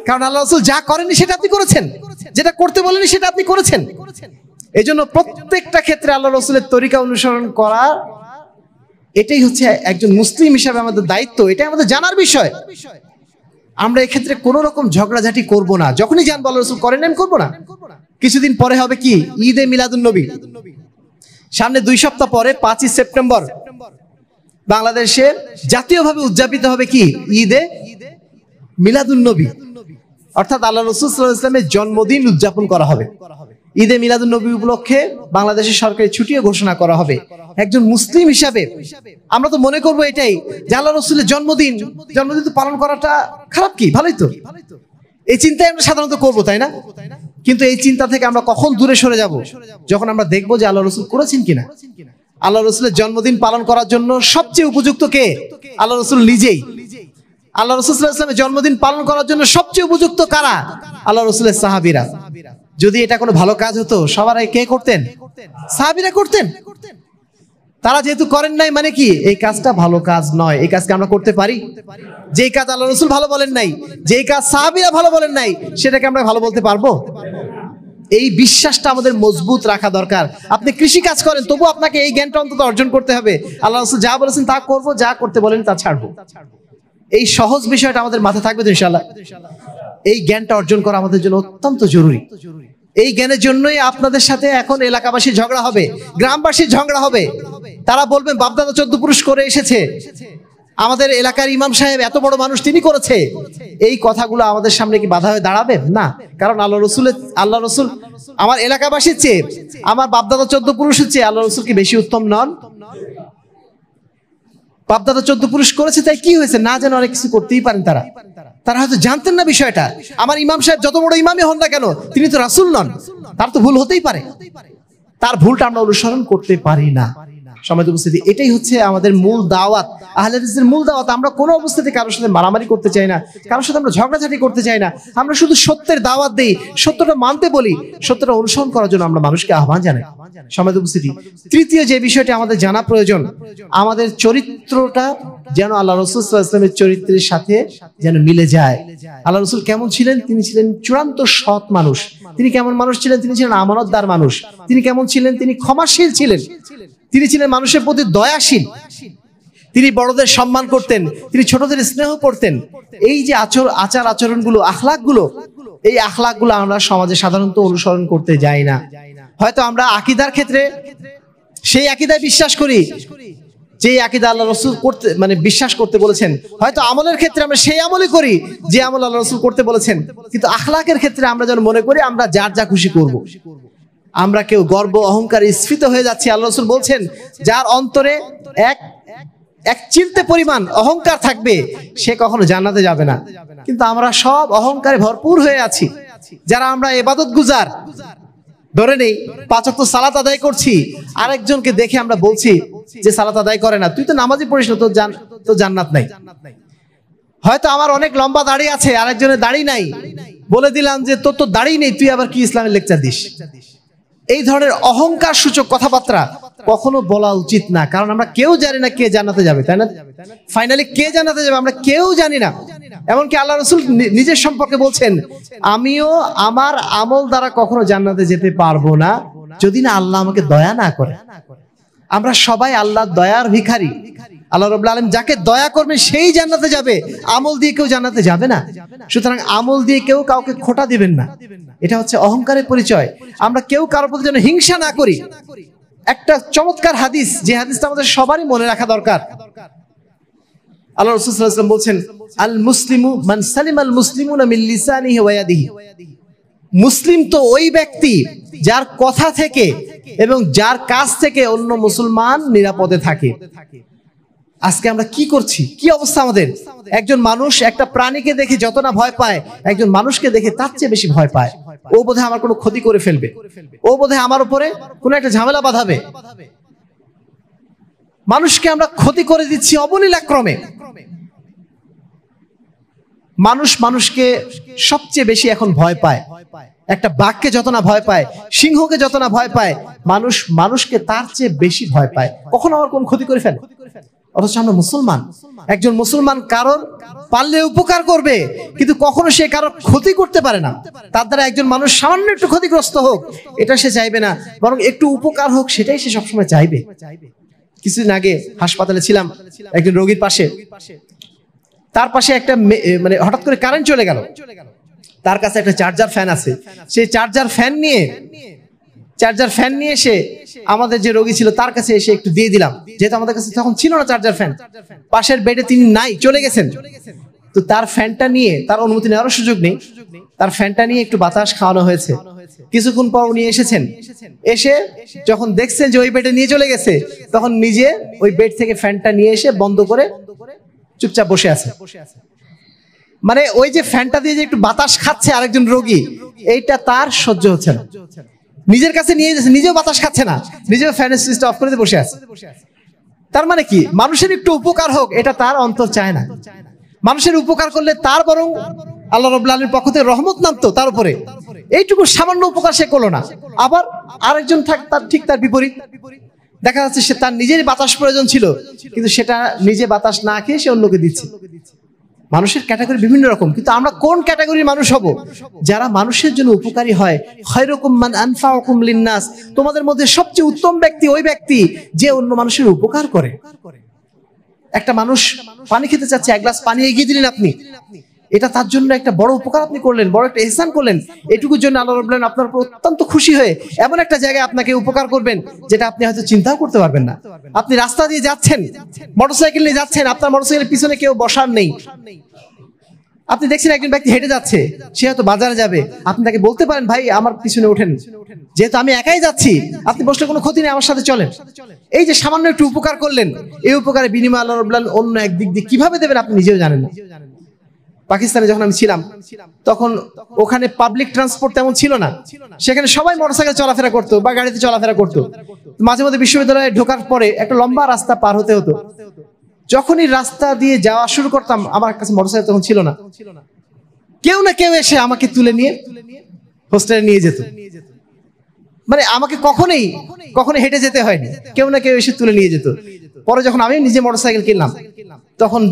কারণ আল্লাহ রাসূল যা করেননি সেটা আপনি করেছেন, যেটা করতে বলেননি সেটা আপনি করেছেন। এই জন্য প্রত্যেকটা ক্ষেত্রে আল্লাহ রাসূলের তরিকা অনুসরণ করা, এটাই হচ্ছে একজন মুসলিম হিসাবে আমাদের দায়িত্ব। এটাই আমাদের জানার বিষয়। আমরা এক্ষেত্রে কোন রকম ঝগড়াঝাটি করব না। যখনই জানবো আল্লাহ রাসূল করেন আমি করবো না। কিছুদিন পরে হবে কি ঈদে মিলাদুন নবী, সামনে 2 সপ্তাহ পরে 5ই সেপ্টেম্বর বাংলাদেশে জাতীয়ভাবে উদযাপিত হবে কি ঈদে মিলাদুন নবী, অর্থাৎ আল্লাহ রাসূল সাল্লাল্লাহু আলাইহি ওয়াসাল্লামের জন্মদিন উদযাপন করা হবে। ঈদে মিলাদুন নবী উপলক্ষে বাংলাদেশের সরকারি ছুটিও ঘোষণা করা হবে। একজন মুসলিম হিসাবে আমরা তো মনে করবো এটাই যে আল্লাহ রাসূলের জন্মদিন তো পালন করাটা খারাপ কি, ভালোই তো। এই চিন্তাই আমরা সাধারণত করবো, তাই না? কিন্তু এই চিন্তা থেকে আমরা কখন দূরে সরে যাব? যখন আমরা দেখবো যে আল্লাহ রাসূল করেছেন কিনা। আল্লাহ রাসূলের জন্মদিন পালন করার জন্য সবচেয়ে উপযুক্ত কে? আল্লাহ রাসূল নিজেই। আল্লাহ রাসূল সাল্লাল্লাহু আলাইহি ওয়াসাল্লামের জন্মদিন পালন করার জন্য সবচেয়ে উপযুক্ত কারা? আল্লাহ রাসূলের সাহাবীরা। যদি এটা কোনো ভালো কাজ হতো সবার আগে কে করতেন? সাহাবীরা করতেন। তারা যেহেতু করেন নাই মানে কি এই কাজটা ভালো কাজ নয়। এই কাজকে আমরা করতে পারি? যেই কাজ আল্লাহ রাসূল ভালো বলেন নাই, যেই কাজ সাহাবীরা ভালো বলেন নাই, সেটাকে আমরা ভালো বলতে পারবো? এই বিশ্বাসটা আমাদের মজবুত রাখা দরকার। আপনি কৃষি কাজ করেন, তবু আপনাকে এই জ্ঞানটা অন্তত অর্জন করতে হবে, আল্লাহ রাসূল যা বলেছেন তা করব, যা করতে বলেন তা ছাড়বো। এই সহজ বিষয়টা আমাদের মাথায় থাকবে তো ইনশাআল্লাহ। এই জ্ঞানটা অর্জন করা আমাদের জন্য অত্যন্ত জরুরি। এই জ্ঞানের জন্যই আপনাদের সাথে এখন এলাকাবাসী ঝগড়া হবে, গ্রামবাসীর ঝগড়া হবে। তারা বলবেন বাপদাদা 14 পুরুষ করে এসেছে, আমাদের এলাকার ইমাম সাহেব এত বড় মানুষ তিনি করেছে। এই কথাগুলো আমাদের সামনে কি বাধা হয়ে দাঁড়াবে? না। কারণ আল্লাহ রাসূল আমার এলাকাবাসীর চেয়ে, আমার বাপদাদা 14 পুরুষের চেয়ে আল্লাহ রাসূল কি বেশি উত্তম নন? বাপদাদা 14 পুরুষ করেছে, তাই কি হয়েছে? না যেন অনেক কিছু করতেই পারেন তারা হয়তো জানতেন না বিষয়টা। আমার ইমাম সাহেব যত বড় ইমামই হন না কেন, তিনি তো রাসূল নন, তার তো ভুল হতেই পারে। তার ভুলটা আমরা অনুসরণ করতে পারি না। সম্মানিত উপস্থিতি, এটাই হচ্ছে আমাদের মূল দাওয়াত, আহলে হাদিসের মূল দাওয়াত। আমরা কোনো অবস্থাতে কারোর সাথে মারামারি করতে চাই না, কারোর সাথে আমরা ঝগড়াঝাটি করতে চাই না। আমরা শুধু সত্যের দাওয়াত দেই, সত্যটা মানতে বলি, সত্যটা অনুসরণ করার জন্য আমরা মানুষকে আহ্বান জানাই। সম্মানিত উপস্থিতি, তৃতীয় যে বিষয়টি আমাদের জানা প্রয়োজন, আমাদের চরিত্রটা যেন আল্লাহ রাসূল সাল্লাল্লাহু আলাইহি ওয়াসাল্লামের চরিত্রের সাথে যেন মিলে যায়। আল্লাহ রাসূল কেমন ছিলেন? তিনি ছিলেন চূড়ান্ত সৎ মানুষ। তিনি কেমন মানুষ ছিলেন? তিনি ছিলেন আমানতদার মানুষ। তিনি কেমন ছিলেন? তিনি ক্ষমাশীল ছিলেন। তিনি ছিলেন মানুষের প্রতি দয়াশীল। তিনি বড়দের সম্মান করতেন, তিনি ছোটদের স্নেহ করতেন। এই যে আচার আচরণগুলো, আখলাকগুলো, এই আখলাকগুলো আমরা সমাজে সাধারণত অনুসরণ করতে যাই না। হয়তো আমরা আকীদার ক্ষেত্রে সেই আকীদায় বিশ্বাস করি যে আকীদা আল্লাহ রাসূল করতে বিশ্বাস করতে বলেছেন, হয়তো আমলের ক্ষেত্রে আমরা সেই আমলই করি যে আমল আল্লাহ রাসূল করতে বলেছেন, কিন্তু আখলাকের ক্ষেত্রে আমরা যেন মনে করি আমরা যার যা খুশি করব। আমরা কেউ গর্ব অহংকার স্ফীত হয়ে যাচ্ছি। আল্লাহ রাসূল বলছেন যার অন্তরে এক চিলতে পরিমাণ অহংকার থাকবে সে কখনো জান্নাতে যাবে না। কিন্তু আমরা সব অহংকারে ভরপুর হয়ে আছি। যারা আমরা ইবাদত গুজার, ধরে নেই 5 ওয়াক্ত সালাত আদায় করছি, আরেকজনকে দেখে আমরা বলছি যে সালাত আদায় করে না, তুই তো নামাজই পড়িস না, তো জান্নাত নাই। হয়তো আমার অনেক লম্বা দাড়ি আছে, আরেকজনের দাড়ি নাই, বলে দিলাম যে তোর তো দাড়ি নেই, তুই আবার কি ইসলামের লেকচার দিস। এই ধরনের অহংকার সূচক কথাবার্তা কখনো বলা উচিত না, কারণ আমরা কেউ জানি না কে জান্নাতে যাবে, তাই না? ফাইনালি কে জান্নাতে যাবে আমরা কেউ জানি না। এমনকি আল্লাহ রাসূল নিজের সম্পর্কে বলছেন, আমিও আমার আমল দ্বারা কখনো জান্নাতে যেতে পারবো না যদি না আল্লাহ আমাকে দয়া না করে। আমরা সবাই আল্লাহর দয়ার ভিখারি। আল্লাহ রাব্বুল আলামিন যাকে দয়া করবেন সেই জান্নাতে যাবে, আমল দিয়ে কেউ জান্নাতে যাবে না। সুতরাং আমল দিয়ে কেউ কাউকে খোঁটা দিবেন না, এটা হচ্ছে অহংকারের পরিচয়। আমরা কেউ কারোর প্রতি যেন হিংসা না করি। একটা চমৎকার হাদিস, যে হাদিসটা আমাদের সবারই মনে রাখা দরকার। আল্লাহ রাসূল সাল্লাল্লাহু আলাইহি ওয়াসাল্লাম বলছেন, আল মুসলিমু মান সালিমাল মুসলিমুনা মিন লিসানিহি ওয়া ইয়াদিহি। মুসলিম তো ওই ব্যক্তি যার কথা থেকে এবং যার কাছ থেকে অন্য মুসলমান নিরাপদে থাকে। আজকে আমরা কি করছি, কি অবস্থা আমাদের? একজন মানুষ একটা প্রাণীকে দেখে যত না ভয় পায়, একজন মানুষকে দেখে তার চেয়ে বেশি ভয় পায়। ও বোধহয় আমার কোনো ক্ষতি করে ফেলবে, ও বোধহয় আমার উপরে কোনো একটা ঝামেলা বাঁধাবে। মানুষকে আমরা ক্ষতি করে দিচ্ছি অবলীলাক্রমে। মানুষকে সবচেয়ে বেশি এখন ভয় পায়। একটা বাঘকে যত না ভয় পায়, সিংহকে যত না ভয় পায়, মানুষকে তার চেয়ে বেশি ভয় পায়। কখনো আমার কোন ক্ষতি করে ফেলে। অথচ আমরা মুসলমান, একজন মুসলমান কারোর পারলে উপকার করবে, কিন্তু কখনো সে কারোর ক্ষতি করতে পারে না। তার দ্বারা একজন মানুষ সামান্য একটু ক্ষতিগ্রস্ত হোক এটা সে চাইবে না, বরং একটু উপকার হোক সেটাই সে সবসময় চাইবে। কিছুদিন আগে হাসপাতালে ছিলাম, একজন রোগীর পাশে, তার পাশে একটা হঠাৎ করে কারেন্ট চলে গেল। তার কাছে একটা চার্জার ফ্যান আছে, সেই চার্জার ফ্যান নিয়ে এসে আমাদের যে রোগী ছিল তার কাছে এসে একটু দিয়ে দিলাম, যেহেতু আমাদের কাছে তখন ছিল না চার্জার ফ্যান। পাশের বেডে তিনি নাই, চলে গেছেন। তো তার ফ্যানটা নিয়ে, তার অনুমতি নেওয়ার সুযোগ নেই, তার ফ্যানটা নিয়ে একটু বাতাস খাওয়ানো হয়েছে। কিছুক্ষণ পর উনি এসেছেন, এসে যখন দেখছেন যে ওই বেডে নিয়ে চলে গেছে, তখন নিজে ওই বেড থেকে ফ্যানটা নিয়ে এসে বন্ধ করে চুপচাপ বসে আছে। মানে ওই যে ফ্যানটা দিয়ে যে একটু বাতাস খাচ্ছে আরেকজন রোগী, এইটা তার সহ্য হচ্ছে না। নিজের কাছে নিয়ে যাচ্ছে, নিজেও বাতাস খাচ্ছে না, নিজেও ফ্যানের সুইচটা অফ করে দিয়ে বসে আছে। তার মানে কি, মানুষের একটু উপকার হোক এটা তার অন্তর চায় না। মানুষের উপকার করলে তার বরং আল্লাহ রাব্বুল আলামিনের পক্ষ থেকে রহমত নামতো তার উপরে। এইটুকু সামান্য উপকার সে করলো না। আবার আরেকজন তার ঠিক তার বিপরীত, দেখা যাচ্ছে সে তার নিজের বাতাস প্রয়োজন ছিল, কিন্তু সেটা নিজে বাতাস না খেয়ে সে অন্যকে দিচ্ছে। মানুষের ক্যাটাগরি বিভিন্ন রকম, কিন্তু আমরা কোন ক্যাটাগরির মানুষ হব? যারা মানুষের জন্য উপকারী হয়। খায়রুকুম মান আনফাউকুম লিন্নাস, তোমাদের মধ্যে সবচেয়ে উত্তম ব্যক্তি ওই ব্যক্তি যে অন্য মানুষের উপকার করে। একটা মানুষ পানি খেতে চাচ্ছে, এক গ্লাস পানি এগিয়ে দিলেন আপনি, এটা তার জন্য একটা বড় উপকার আপনি করলেন, বড় একটা ইহসান করলেন। এটুকুর জন্য আল্লাহ রাব্বুল আলামিন আপনার উপর অত্যন্ত খুশি হয়ে এমন একটা জায়গায় আপনাকে উপকার করবেন যেটা আপনি হয়তো চিন্তাও করতে পারবেন না। আপনি রাস্তা দিয়ে যাচ্ছেন, মোটরসাইকেল নিয়ে যাচ্ছেন, আপনার মোটরসাইকেলের পিছনে কেউ বসার নেই, আপনি দেখছেন একজন ব্যক্তি হেঁটে যাচ্ছে, সে হয়তো বাজারে যাবে, আপনি তাকে বলতে পারেন ভাই আমার পিছনে ওঠেন, যেহেতু আমি একাই যাচ্ছি, আপনি বসলে কোনো ক্ষতি নেই, আমার সাথে চলেন। এই যে সামান্য একটু উপকার করলেন, এই উপকারের বিনিময়ে আল্লাহ রাব্বুল আলামিন অন্য এক দিক দিয়ে কিভাবে দেবেন আপনি নিজেও জানেন না। পাকিস্তানে যখন আমি ছিলাম তখন ওখানে পাবলিক ট্রান্সপোর্ট তেমন ছিল না, সেখানে সবাই মোটরসাইকেল চলাফেরা করতো বা গাড়িতে চলাফেরা করতো। মাঝে মধ্যে বিশ্ববিদ্যালয়ে ঢোকার পরে একটা লম্বা রাস্তা পার হতে হতো। যখনই রাস্তা দিয়ে যাওয়া শুরু করতাম, আমার কাছে মোটরসাইকেল তখন ছিল না, কেউ না কেউ এসে আমাকে তুলে নিয়ে হোস্টেলে নিয়ে যেত। মানে আমাকে কখনোই হেঁটে যেতে হয়নি, কেউ না কেউ এসে তুলে নিয়ে যেত। পরে যখন আমি নিজে মোটরসাইকেল কিনলাম তখন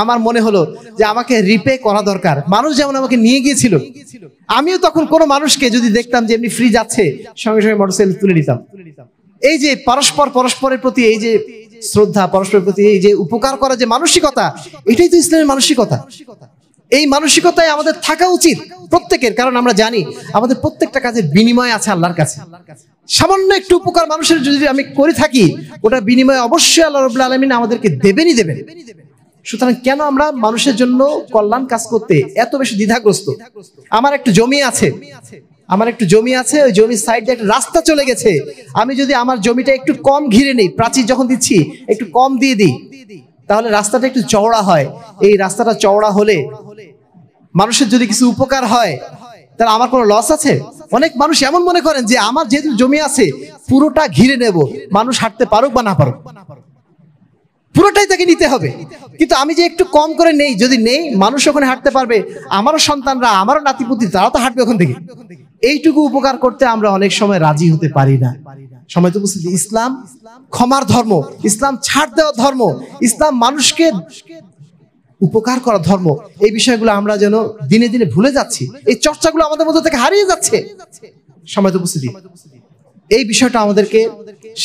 আমার মনে হলো যে আমাকে রিপে করা দরকার। মানুষ যেমন আমাকে নিয়ে গিয়েছিল, আমিও তখন কোনো মানুষকে যদি দেখতাম যে এমনি ফ্রি যাচ্ছে, সঙ্গে সঙ্গে মোটরসাইকেল তুলে নিতাম। এই যে পরস্পরের প্রতি এই যে শ্রদ্ধা, পরস্পরের প্রতি এই যে উপকার করা যে মানসিকতা, এটাই তো ইসলামের মানসিকতা। এই মানসিকতায় আমাদের থাকা উচিত প্রত্যেকের, কারণ আমরা জানি আমাদের প্রত্যেকটা কাজের বিনিময় আছে আল্লাহর কাছে। সামান্য একটু উপকার মানুষের যদি আমি করে থাকি, ওটা বিনিময়ে অবশ্যই আল্লাহ রাব্বুল আলামিন আমাদেরকে দেবেনই দেবেন। সুতরাং কেন আমরা মানুষের জন্য কল্যাণ কাজ করতে এত বেশি দ্বিধাগ্রস্ত? আমার একটু জমি আছে, ওই জমির সাইডে একটা রাস্তা চলে গেছে, আমি যদি আমার জমিটা একটু কম ঘিরে নেই, প্রাচীর যখন দিচ্ছি একটু কম দিয়ে দিই, তাহলে রাস্তাটা একটু চওড়া হয়। এই রাস্তাটা চওড়া হলে মানুষের যদি কিছু উপকার হয়, তাহলে আমার কোনো লস আছে? অনেক মানুষ এমন মনে করেন যে আমার যেহেতু জমি আছে পুরোটা ঘিরে নেব, মানুষ হাঁটতে পারুক বা না পারুক, পুরোটাই তাকে নিতে হবে। কিন্তু আমি যে একটু কম করে নেই, যদি নেই মানুষ ওখানে হাঁটতে পারবে, আমারও সন্তানরা, আমারও নাতিপুতি, তারাও তো হাঁটবে ওখান থেকে। এইটুকু উপকার করতে আমরা অনেক সময় রাজি হতে পারি না। সময় তো বুঝছি, ইসলাম ক্ষমার ধর্ম, ইসলাম ছাড় দেওয়ার ধর্ম, ইসলাম মানুষকে উপকার করার ধর্ম। এই বিষয়গুলো আমরা যেন দিনে দিনে ভুলে যাচ্ছি, এই চর্চাগুলো আমাদের মধ্যে থেকে হারিয়ে যাচ্ছে। সময় তো বুঝছি, এই বিষয়টা আমাদেরকে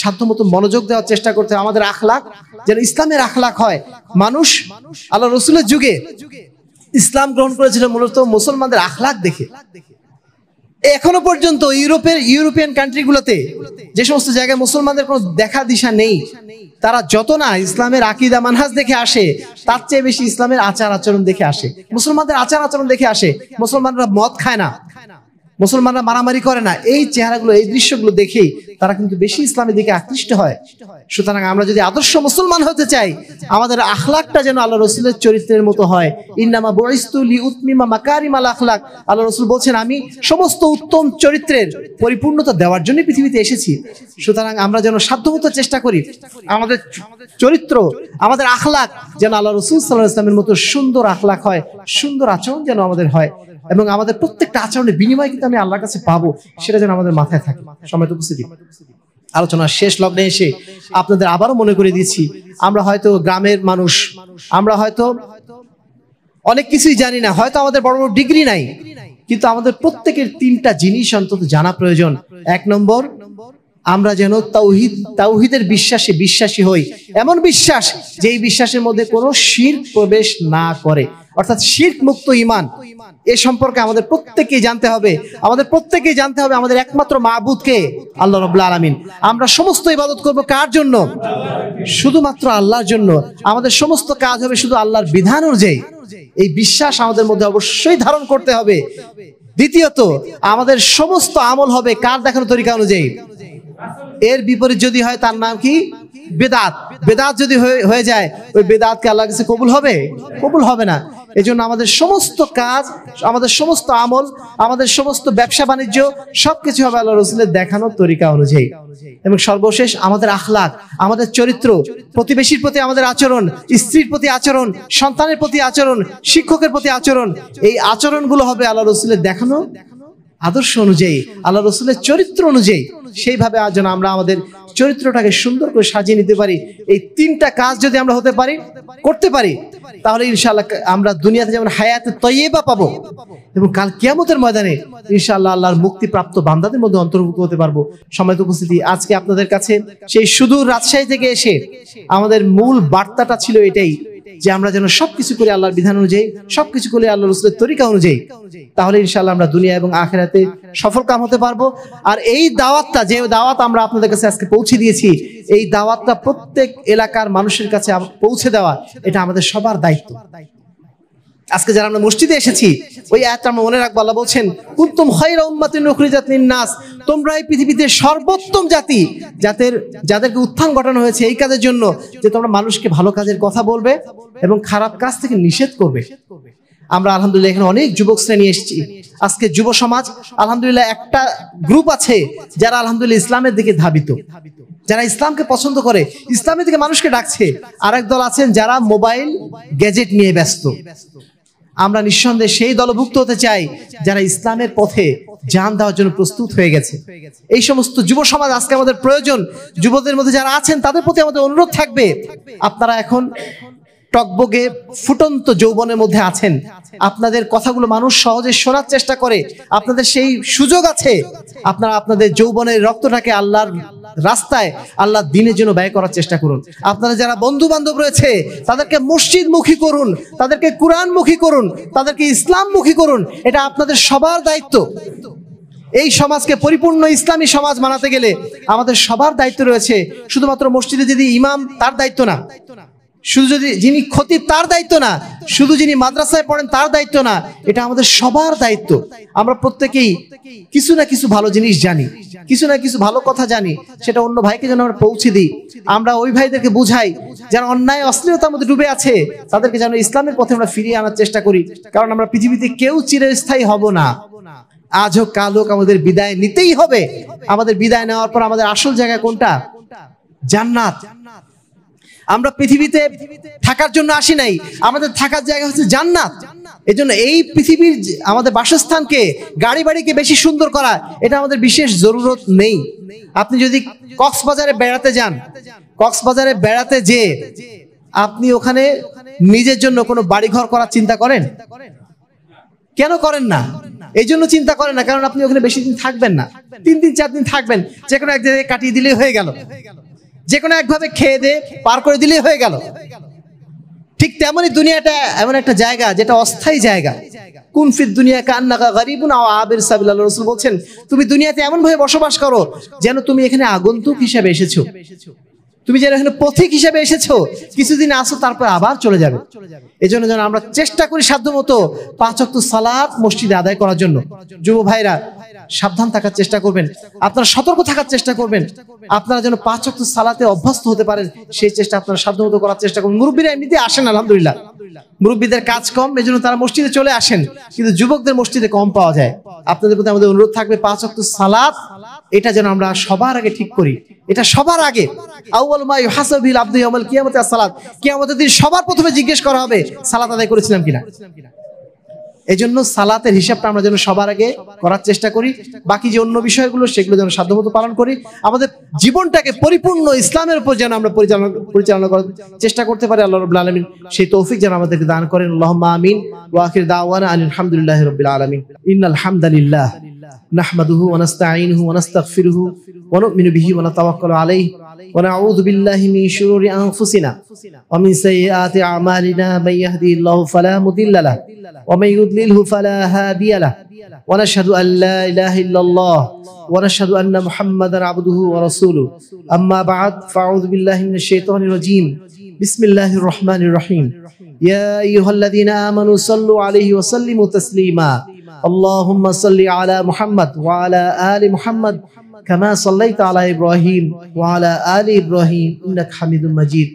সাধ্যমতো মনোযোগ দেওয়ার চেষ্টা করতে, আমাদের আখলাক যেন ইসলামের আখলাক হয়। মানুষ আল্লাহ রসুলের যুগে ইসলাম গ্রহণ করেছিল মূলত মুসলমানদের আখলাক দেখে। এখনো পর্যন্ত ইউরোপিয়ান কান্ট্রিগুলোতে যে সমস্ত জায়গায় মুসলমানদের কোনো দেখা দিশা নেই, তারা যত না ইসলামের আকীদা মানহাজ দেখে আসে, তার চেয়ে বেশি ইসলামের আচার আচরণ দেখে আসে, মুসলমানদের আচার আচরণ দেখে আসে। মুসলমানরা মদ খায় না, মুসলমানরা মারামারি করে না, এই চেহারাগুলো, এই দৃশ্যগুলো দেখেই তারা কিন্তু বেশি ইসলামের দিকে আকৃষ্ট হয়। সুতরাং আমরা যদি আদর্শ মুসলমান হতে চাই, আমাদের আখলাকটা যেন আল্লাহ রসুলের চরিত্রের মতো হয়। ইন্নামা বুইসতু লিউতমিমা মাকারিমাল আখলাক, আল্লাহ রসুল বলছেন আমি সমস্ত উত্তম চরিত্রের পরিপূর্ণতা দেওয়ার জন্য পৃথিবীতে এসেছি। সুতরাং আমরা যেন সাধ্যমতো চেষ্টা করি আমাদের চরিত্র, আমাদের আখলাক যেন আল্লাহ রসুল সাল্লাল্লাহু আলাইহি ওয়াসাল্লামের মতো সুন্দর আখলাক হয়, সুন্দর আচরণ যেন আমাদের হয়, এবং আমাদের প্রত্যেকটা আচরণের বিনিময় কিন্তু আমি আল্লাহর কাছে পাবো, সেটা যেন আমাদের মাথায় থাকে। সময় তো উপস্থিতি, আলোচনার শেষ লগ্নে এসে আপনাদের আবারও মনে করে দিচ্ছি, আমরা হয়তো গ্রামের মানুষ, আমরা হয়তো অনেক কিছুই জানি না, হয়তো আমাদের বড় বড় ডিগ্রি নাই, কিন্তু আমাদের প্রত্যেকের তিনটা জিনিস অন্তত জানা প্রয়োজন। এক নম্বর, আমরা যেন তাওহীদের বিশ্বাসে বিশ্বাসী হই, এমন বিশ্বাস যে এই বিশ্বাসের মধ্যে কোনো শিরক প্রবেশ না করে, অর্থাৎ শিরক মুক্ত ঈমান। এ সম্পর্কে আমাদের প্রত্যেককেই জানতে হবে, আমাদের একমাত্র মাবুদ কে? আল্লাহ রাব্বুল আলামিন। আমরা সমস্ত ইবাদত করব কার জন্য? শুধুমাত্র আল্লাহর জন্য। আমাদের সমস্ত কাজ হবে শুধু আল্লাহর বিধান অনুযায়ী। এই বিশ্বাস আমাদের মধ্যে অবশ্যই ধারণ করতে হবে। দ্বিতীয়ত, আমাদের সমস্ত আমল হবে কার দেখানো তরিকা অনুযায়ী? এর বিপরীত যদি হয় তার নাম কি? বেদাত। বেদাত যদি হয়ে যায়, ওই বেদাতকে আল্লাহর কাছে কবুল হবে? কবুল হবে না। এজন্য আমাদের সমস্ত কাজ, আমাদের সমস্ত আমল, আমাদের সমস্ত ব্যবসা বাণিজ্য সবকিছু হবে আল্লাহ রসুলের দেখানো তরিকা অনুযায়ী। এবং সর্বশেষ আমাদের আখলাক, আমাদের চরিত্র, প্রতিবেশীর প্রতি আমাদের আচরণ, স্ত্রীর প্রতি আচরণ, সন্তানের প্রতি আচরণ, শিক্ষকের প্রতি আচরণ, এই আচরণগুলো হবে আল্লাহ রসুলের দেখানো আদর্শ অনুযায়ী, আল্লাহ রসুলের চরিত্র অনুযায়ী। সেইভাবে আজ যেন আমরা আমাদের চরিত্রটাকে সুন্দর করে সাজিয়ে নিতে পারি। এই তিনটা কাজ যদি আমরা করতে পারি, তাহলে ইনশাআল্লাহ আমরা দুনিয়াতে যেমন হায়াতে তয়্যিবা পাবো, এবং কাল কিয়ামতের ময়দানে ইনশাআল্লাহ আল্লাহর মুক্তিপ্রাপ্ত বান্দাদের মধ্যে অন্তর্ভুক্ত হতে পারবো। সম্মানিত উপস্থিতি, আজকে আপনাদের কাছে সেই সুদূর রাজশাহী থেকে এসে আমাদের মূল বার্তাটা ছিল এটাই, যে আমরা যেন সবকিছু করি আল্লাহর বিধান অনুযায়ী, সবকিছু করি আল্লাহ রসুলের তরিকা অনুযায়ী, তাহলে ইনশাআল্লাহ আমরা দুনিয়া এবং আখিরাতে সফল কাম হতে পারবো। আর এই দাওয়াতটা, যে দাওয়াত আমরা আপনাদের কাছে আজকে পৌঁছে দিয়েছি, এই দাওয়াতটা প্রত্যেক এলাকার মানুষের কাছে পৌঁছে দেওয়া, এটা আমাদের সবার দায়িত্ব। আজকে যারা আমরা মসজিদে এসেছি, ওই আয়াতটা আমরা মনে রাখবো। আল্লাহ বলছেন, কুনতুম খায়রা উম্মাতিন উখরিজাত লিন-নাস, তোমরা এই পৃথিবীতে সর্বোত্তম জাতি, যাদেরকে উত্থান ঘটানো হয়েছে এই কাজের জন্য, যে তোমরা মানুষকে ভালো কাজের কথা বলবে এবং খারাপ কাজ থেকে নিষেধ করবে। আমরা আলহামদুলিল্লাহ এখানে অনেক যুবক শ্রেণী এসেছি। আজকে যুব সমাজ আলহামদুলিল্লাহ একটা গ্রুপ আছে যারা আলহামদুলিল্লাহ ইসলামের দিকে ধাবিত, যারা ইসলামকে পছন্দ করে, ইসলামের দিকে মানুষকে ডাকছে। আরেক দল আছেন যারা মোবাইল গ্যাজেট নিয়ে ব্যস্ত। আমরা নিঃসন্দেহে সেই দলভুক্ত হতে চাই যারা ইসলামের পথে জান দেওয়ার জন্য প্রস্তুত হয়ে গেছে। এই সমস্ত যুব সমাজ আজকে আমাদের প্রয়োজন। যুবদের মধ্যে যারা আছেন তাদের প্রতি আমাদের অনুরোধ থাকবে, আপনারা এখন টকবগে ফুটন্ত যৌবনের মধ্যে আছেন, আপনাদের কথাগুলো মানুষ সহজে শোনার চেষ্টা করে, আপনাদের সেই সুযোগ আছে, আপনারা আপনাদের যৌবনের রক্তটাকে আল্লাহর রাস্তায়, আল্লাহর দ্বীনের জন্য ব্যয় করার চেষ্টা করুন। আপনারা যারা বন্ধু বান্ধব রয়েছে তাদেরকে মসজিদমুখী করুন, তাদেরকে কোরআনমুখী করুন, তাদেরকে ইসলামমুখী করুন। এটা আপনাদের সবার দায়িত্ব। এই সমাজকে পরিপূর্ণ ইসলামী সমাজ বানাতে গেলে আমাদের সবার দায়িত্ব রয়েছে। শুধুমাত্র মসজিদে যদি ইমাম তার দায়িত্ব না, শুধু যদি যিনি খতিব তার দায়িত্ব না, শুধু যিনি মাদ্রাসায় পড়েন তার দায়িত্ব না, এটা আমাদের সবার দায়িত্ব। আমরা প্রত্যেকেই কিছু না কিছু ভালো জিনিস জানি, কিছু না কিছু ভালো কথা জানি, সেটা অন্য ভাইকে যেন আমরা পৌঁছে দিই। আমরা ওই ভাইদেরকে বুঝাই যারা অন্যায় অশ্লীলতার মধ্যে ডুবে আছে, তাদেরকে যেন ইসলামের পথে আমরা ফিরিয়ে আনার চেষ্টা করি। কারণ আমরা পৃথিবীতে কেউ চিরস্থায়ী হব না। আজ হোক কাল হোক আমাদের বিদায় নিতেই হবে। আমাদের বিদায় নেওয়ার পর আমাদের আসল জায়গা কোনটা? জান্নাত। আমরা পৃথিবীতে থাকার জন্য আসি নাই, আমাদের থাকার জায়গা হচ্ছে জান্নাত। এজন্য এই পৃথিবীর আমাদের বাসস্থানকে, গাড়ি বাড়িকে বেশি সুন্দর করা, এটা আমাদের বিশেষ জরুরত নেই। আপনি যদি কক্সবাজারে বেড়াতে যান, কক্সবাজারে বেড়াতে যেয়ে আপনি ওখানে নিজের জন্য কোনো বাড়িঘর করার চিন্তা করেন? কেন করেন না? এই জন্য চিন্তা করেন না কারণ আপনি ওখানে বেশি দিন থাকবেন না, 3 দিন 4 দিন থাকবেন। যে কোনো এক জায়গায় কাটিয়ে দিলেই হয়ে গেল, যে কোনো একভাবে খেয়ে দিয়ে পার করে দিলেই হয়ে গেল। ঠিক তেমনই দুনিয়াটা এমন একটা জায়গা যেটা অস্থায়ী জায়গা। কুন ফিদ দুনিয়া কান্নাকা গরিবুন আও আবির সাবিল। আল্লাহ রাসূল বলছেন, তুমি দুনিয়াতে এমন ভাবে বসবাস করো যেন তুমি এখানে আগন্তুক হিসেবে এসেছো, তুমি যেন এখানে পথিক হিসেবে এসেছো, কিছুদিন আসো তারপর আবার চলে যাবে। এজন্য যেন আমরা চেষ্টা করি সাধ্যমতো 5 ওয়াক্ত সালাত মসজিদে আদায় করার জন্য। যুব ভাইরা সাবধান থাকার চেষ্টা করবেন, আপনারা সতর্ক থাকার চেষ্টা করবেন, আপনারা যেন 5 ওয়াক্ত সালাতে অভ্যস্ত হতে পারেন, সেই চেষ্টা আপনারা সাধ্যমতো করার চেষ্টা করুন। মুরব্বীরা এমনিতে আসেন, আলহামদুলিল্লাহ মুরব্বীদের কাজ কম, এজন্য তারা মসজিদে চলে আসেন, কিন্তু যুবকদের মসজিদে কম পাওয়া যায়। আপনাদের প্রতি আমাদের অনুরোধ থাকবে 5 ওয়াক্ত সালাত এটা যেন আমরা সবার আগে ঠিক করি। এটা সবার আগে আউয়াল মা ইউহাসাবু বিল আবদু ইয়াউমাল কিয়ামাতি as-সালাত। কিয়ামতের দিন সবার প্রথমে জিজ্ঞেস করা হবে সালাত আদায় করেছিলাম কিনা। এজন্য সালাতের হিসাবটা আমরা যেন সবার আগে করার চেষ্টা করি। বাকি যে অন্য বিষয়গুলো সেগুলো যেন সাধ্যমতো পালন করি। আমাদের জীবনটাকে পরিপূর্ণ ইসলামের উপর যেন আমরা পরিচালনা করার চেষ্টা করতে পারি। আল্লাহ রাব্বুল আলামিন সেই তৌফিক যেন আমাদেরকে দান করেন। আল্লাহুম্মা আমিন। ওয়া আখির দাওয়ানা আলহামদুলিল্লাহি রাব্বিল আলামিন। ইন্নাল হামদালিল্লাহ নাহমাদুহু ওয়া নাস্তাঈনুহু ওয়া নাস্তাগফিরুহু ওয়া নু'মিনু বিহি ওয়া নাতাওয়াক্কালু আলাইহি ওয়া নাউযু বিল্লাহি মিন শুরুরি আনফুসিনা ওয়া মিন সাইয়্যাতি আ'মালিনা মান ইয়াহদিহিল্লাহু ফালা মুদিল্লা লাহু ওয়া মান ইউদ্লিলহু ফালা হাদিয়া লাহু ওয়া নাশহাদু আল লা ইলাহা ইল্লাল্লাহ ওয়া নাশহাদু আন্না মুহাম্মাদান আবদুহু ওয়া রাসূলুহু। আম্মা বা'দ ফাআউযু বিল্লাহি মিনাশ শাইতানির রাজীম। বিসমিল্লাহির রহমানির রহিম। ইয়া আইয়ুহাল্লাযীনা আমানু সাল্লু আলাইহি ওয়া সাল্লিমু তাসলিমা। আল্লাহুম্মা সাল্লি আলা মুহাম্মাদ ওয়া আলা আলি মুহাম্মাদ কামা সাল্লাইতা আলা ইব্রাহিম ওয়া আলা আলি ইব্রাহিম ইন্নাকা হামিদুম মাজিদ।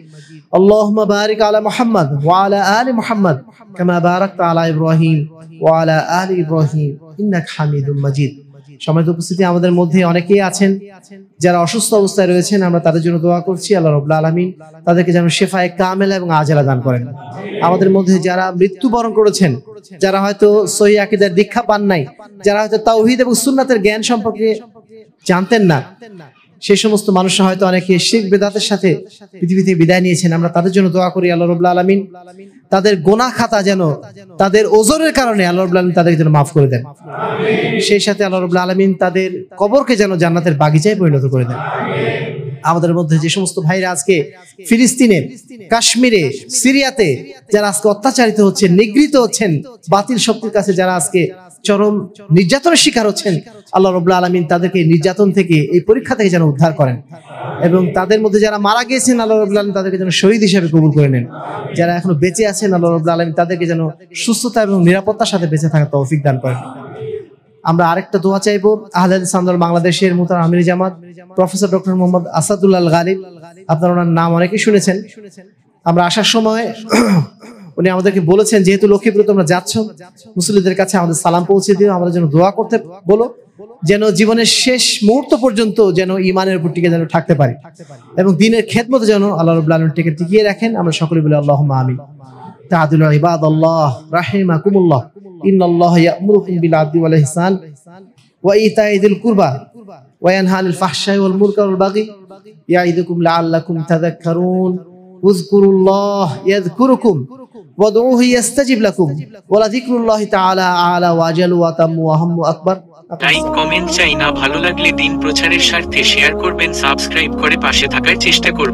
আল্লাহুম্মা বারিক আলা মুহাম্মাদ ওয়া আলা আলি মুহাম্মাদ কামা বারাকতা আলা ইব্রাহিম ওয়া আলা আলি ইব্রাহিম ইন্নাকা হামিদুম মাজিদ। সম্মানিত উপস্থিতি, আমাদের মধ্যে অনেকেই আছেন যারা অসুস্থ অবস্থায় রয়েছেন, আমরা তাদের জন্য দোয়া করছি। আল্লাহ রাব্বুল আলামিন তাদেরকে যেন শিফায়ে কামেলা এবং আজেলা দান করেন। আমাদের মধ্যে যারা মৃত্যুবরণ করেছেন, যারা হয়তো সহিহ আকীদার দীক্ষা পান নাই, যারা হয়তো তাওহীদ এবং সুন্নাতের জ্ঞান সম্পর্কে জানতেন না, সেই সমস্ত মানুষরা হয়তো অনেকে শিরক বিদআতের সাথে পৃথিবীতে বিদায় নিয়েছেন, আমরা তাদের জন্য দোয়া করি। আল্লাহ রাব্বুল আলামিন তাদের গুনাহ খাতা যেন তাদের ওজরের কারণে আল্লাহ রাব্বুল আলামিন তাদেরকে যেন মাফ করে দেন। সেই সাথে আল্লাহ রাব্বুল আলামিন তাদের কবরকে যেন জান্নাতের বাগিচায় পরিণত করে দেন। আমাদের মধ্যে যে সমস্ত ভাইরা আজকে ফিলিস্তিনে, কাশ্মীরে, সিরিয়াতে যারা আজকে অত্যাচারিত হচ্ছেন, নিগৃহীত হচ্ছেন, বাতিল শক্তির কাছে যারা আজকে চরম নির্যাতনের শিকার হচ্ছেন, আল্লাহ রাব্বুল আলামিন তাদেরকে নির্যাতন থেকে, এই পরীক্ষা থেকে যেন উদ্ধার করেন এবং তাদের মধ্যে যারা মারা গিয়েছেন আল্লাহ রাব্বুল আলামিন তাদেরকে যেন শহীদ হিসেবে কবুল করে নেন। যারা এখনো বেঁচে আছেন আল্লাহ রাব্বুল আলামিন তাদেরকে যেন সুস্থতা এবং নিরাপত্তার সাথে বেঁচে থাকার তৌফিক দান করেন। আমরা আরেকটা দোয়া চাইবো। আহলে হাদিস আন্দোলন বাংলাদেশের মুহতারাম আমির জামাত প্রফেসর ডক্টর মোহাম্মদ আসাদুল্লাহ আল গালিব, আপনারা ওনার নাম অনেকেই শুনেছেন। আমরা আসার সময় উনি আমাদেরকে বলেছেন, যেহেতু লক্ষ্মীপুরে তোমরা যাচ্ছ, মুসল্লিদের কাছে আমাদের সালাম পৌঁছে দিও, আমাদের জন্য দোয়া করতে বলো, যেন জীবনের শেষ মুহূর্ত পর্যন্ত যেন ঈমানের উপর টিকে যেন থাকতে পারি এবং দ্বীনের খেদমতে যেন আল্লাহ রাব্বুল আলামিন টিকিয়ে রাখেন। আমরা সকলে বলি আল্লাহুম্মা আমিন। তাআদুল ইবাদাল্লাহ রাহিমাকুমুল্লাহ। ইন্নাল্লাহা ইয়া'মুরুকুম বিল আদলি ওয়াল ইহসান ওয়া ইতা'i যিল কুরবা ওয়া ইয়ানহা আনিল ফাহশাই ওয়াল মুনকারি ওয়াল বাগি ইয়া'iদুকুম লাআল্লাকুম তাযাক্কারুন। উযকুরুল্লাহ ইয়াযকুরুকুম ওয়াদউহু ইস্তাজিব লাকুম ওয়া লাযিকরুল্লাহি তাআলা আ'লা ওয়া আজলু ওয়া তাম্মু ওয়া হাম্মু আকবার। লাইক কমেন্ট চাই না, ভালো লাগলে দিন প্রচারের স্বার্থে শেয়ার করবেন, সাবস্ক্রাইব করে পাশে থাকার চেষ্টা করবেন।